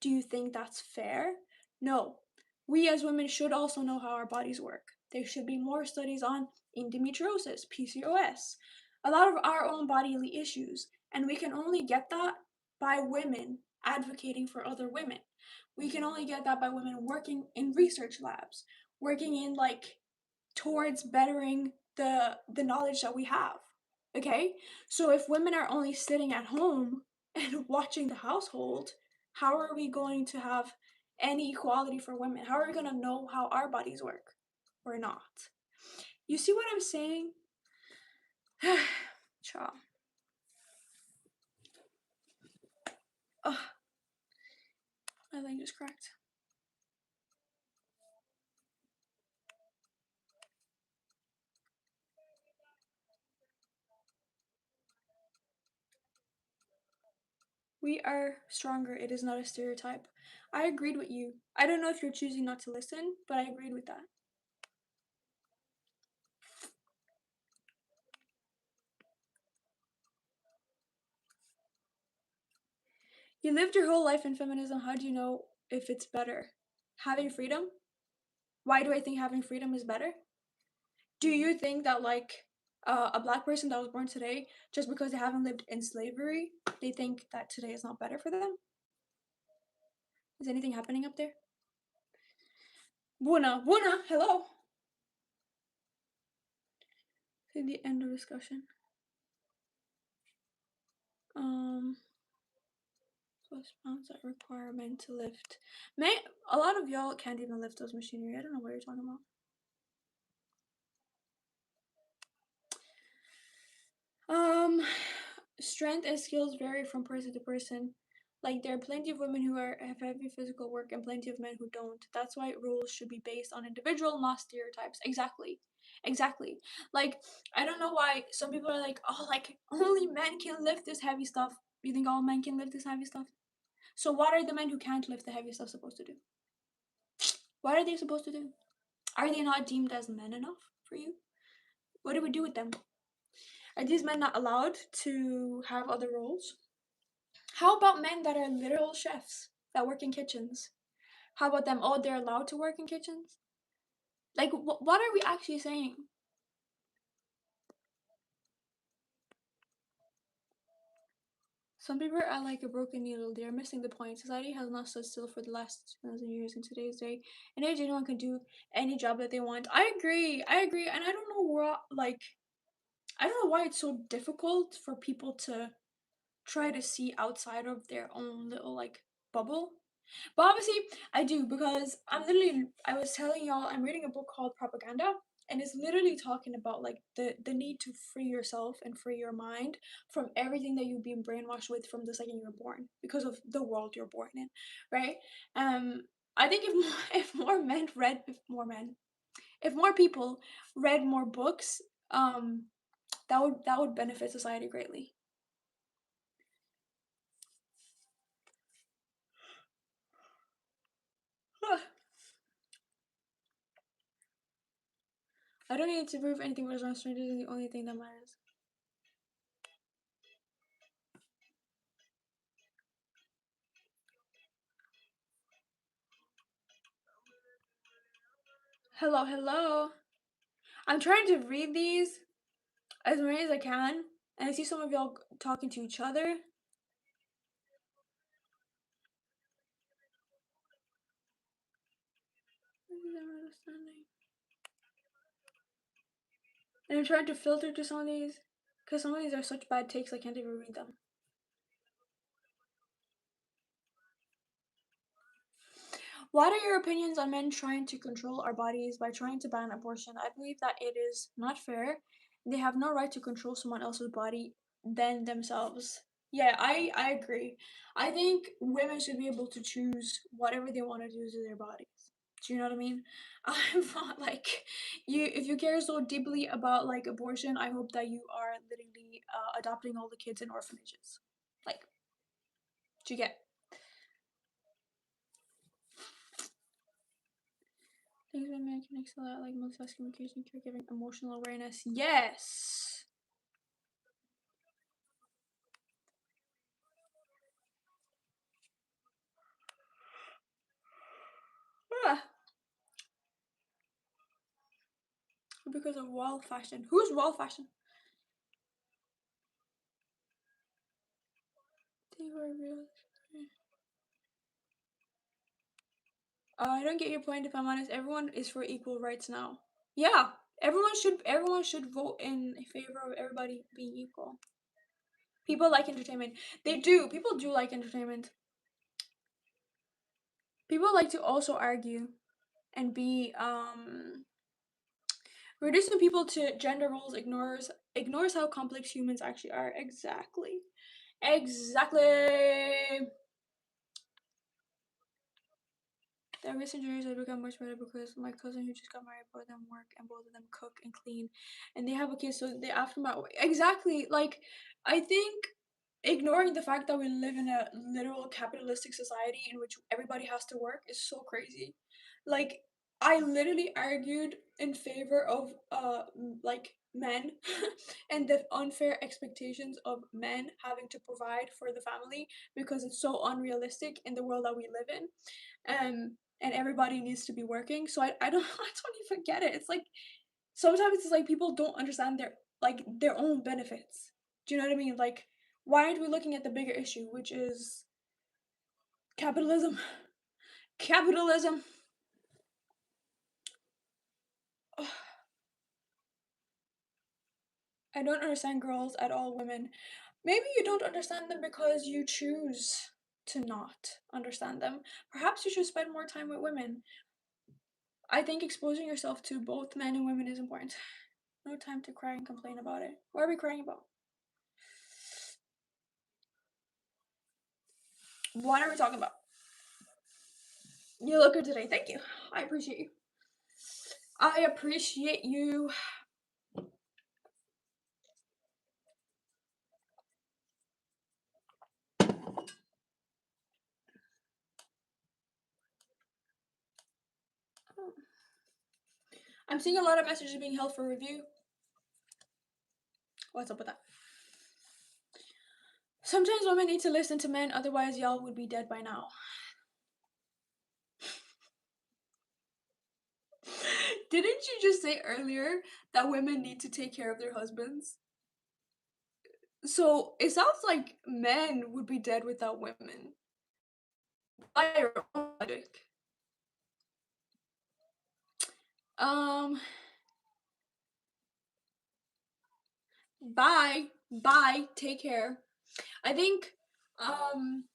Do you think that's fair? No. We as women should also know how our bodies work. There should be more studies on endometriosis, PCOS, a lot of our own bodily issues, and we can only get that by women advocating for other women. We can only get that by women working in research labs, working in like towards bettering the knowledge that we have. Okay? So if women are only sitting at home and watching the household, how are we going to have any equality for women? How are we going to know how our bodies work or not? You see what I'm saying? Child. Ugh, my leg just cracked. We are stronger. It is not a stereotype. I agreed with you. I don't know if you're choosing not to listen, but I agreed with that. You lived your whole life in feminism. How do you know if it's better? Having freedom? Why do I think having freedom is better? Do you think that, like, a black person that was born today, just because they haven't lived in slavery, they think that today is not better for them? Is anything happening up there? Buna, Buna, hello. To the end of discussion. Plus pounds that require men to lift. A lot of y'all can't even lift those machinery. I don't know what you're talking about. Strength and skills vary from person to person. Like, there are plenty of women who have heavy physical work and plenty of men who don't. That's why rules should be based on individual, not stereotypes. Exactly. Exactly. Like, I don't know why some people are like, oh, like, only men can lift this heavy stuff. You think all men can lift this heavy stuff? So what are the men who can't lift the heavy stuff supposed to do? What are they supposed to do? Are they not deemed as men enough for you? What do we do with them? Are these men not allowed to have other roles? How about men that are literal chefs that work in kitchens? How about them? Oh, they're allowed to work in kitchens? Like, what are we actually saying? Some people are like a broken needle. They are missing the point. Society has not stood still for the last 2,000 years in today's day. And age, anyone can do any job that they want. I agree. I agree. And I don't know what, like, I don't know why it's so difficult for people to try to see outside of their own little, like, bubble. But obviously, I do, because I was telling y'all, I'm reading a book called Propaganda, and it's literally talking about, like, the need to free yourself and free your mind from everything that you've been brainwashed with from the second you were born, because of the world you're born in, right? Um, I think if more, if more people read more books, that would benefit society greatly. I don't need to prove anything was wrong. Strangers is the only thing that matters. Hello, hello. I'm trying to read these as many as I can, and I see some of y'all talking to each other. And I'm trying to filter to some of these, because some of these are such bad takes I can't even read them. What are your opinions on men trying to control our bodies by trying to ban abortion? I believe that it is not fair. They have no right to control someone else's body than themselves. Yeah, I agree. I think women should be able to choose whatever they want to do to their bodies. Do you know what I mean? I'm not like, you. If you care so deeply about, like, abortion, I hope that you are literally adopting all the kids in orphanages. Like, do you get? Things women can excel at, like multitasking, communication, caregiving, emotional awareness. Yes. Ah, because of wall fashion. Who's wall fashion? They were real. I don't get your point. If I'm honest, everyone is for equal rights now. Yeah, everyone should vote in favor of everybody being equal. People like entertainment. They do. People do like entertainment. People like to also argue and be reducing people to gender roles ignores how complex humans actually are. Exactly. Exactly. The recent years have become much better because my cousin who just got married, both of them work and both of them cook and clean, and they have a kid, so they after my exactly, like, I think ignoring the fact that we live in a literal capitalistic society in which everybody has to work is so crazy. Like, I literally argued in favor of like men and the unfair expectations of men having to provide for the family because it's so unrealistic in the world that we live in. And everybody needs to be working. So I don't I don't even get it. It's like sometimes it's like people don't understand their own benefits. Do you know what I mean? Like, why aren't we looking at the bigger issue, which is capitalism? Capitalism. Ugh, I don't understand girls at all, women. Maybe you don't understand them because you choose to not understand them. Perhaps you should spend more time with women. I think exposing yourself to both men and women is important. No time to cry and complain about it. What are we crying about? What are we talking about? You look good today. Thank you. I appreciate you. I appreciate you. I'm seeing a lot of messages being held for review. What's up with that? Sometimes women need to listen to men, otherwise y'all would be dead by now. Didn't you just say earlier that women need to take care of their husbands? So it sounds like men would be dead without women. By your own logic. Um, bye. Bye. Take care. I think, um,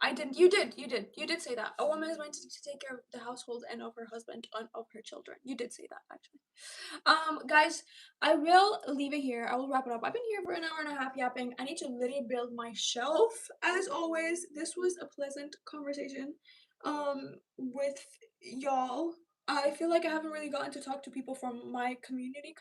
I didn't. You did. You did. You did say that. A woman is meant to take care of the household and of her husband and of her children. You did say that, actually. Guys, I will leave it here. I will wrap it up. I've been here for an hour and a half yapping. I need to literally build my shelf. As always, this was a pleasant conversation, with y'all. I feel like I haven't really gotten to talk to people from my community.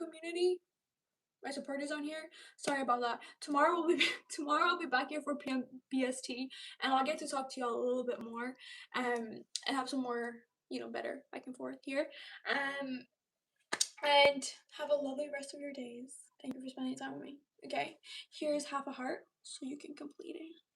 My support is on here. Sorry about that. Tomorrow will be tomorrow I'll be back here for PM BST, and I'll get to talk to y'all a little bit more, and have some more, better back and forth here. Um, and have a lovely rest of your days. Thank you for spending time with me. Okay, here's half a heart so you can complete it.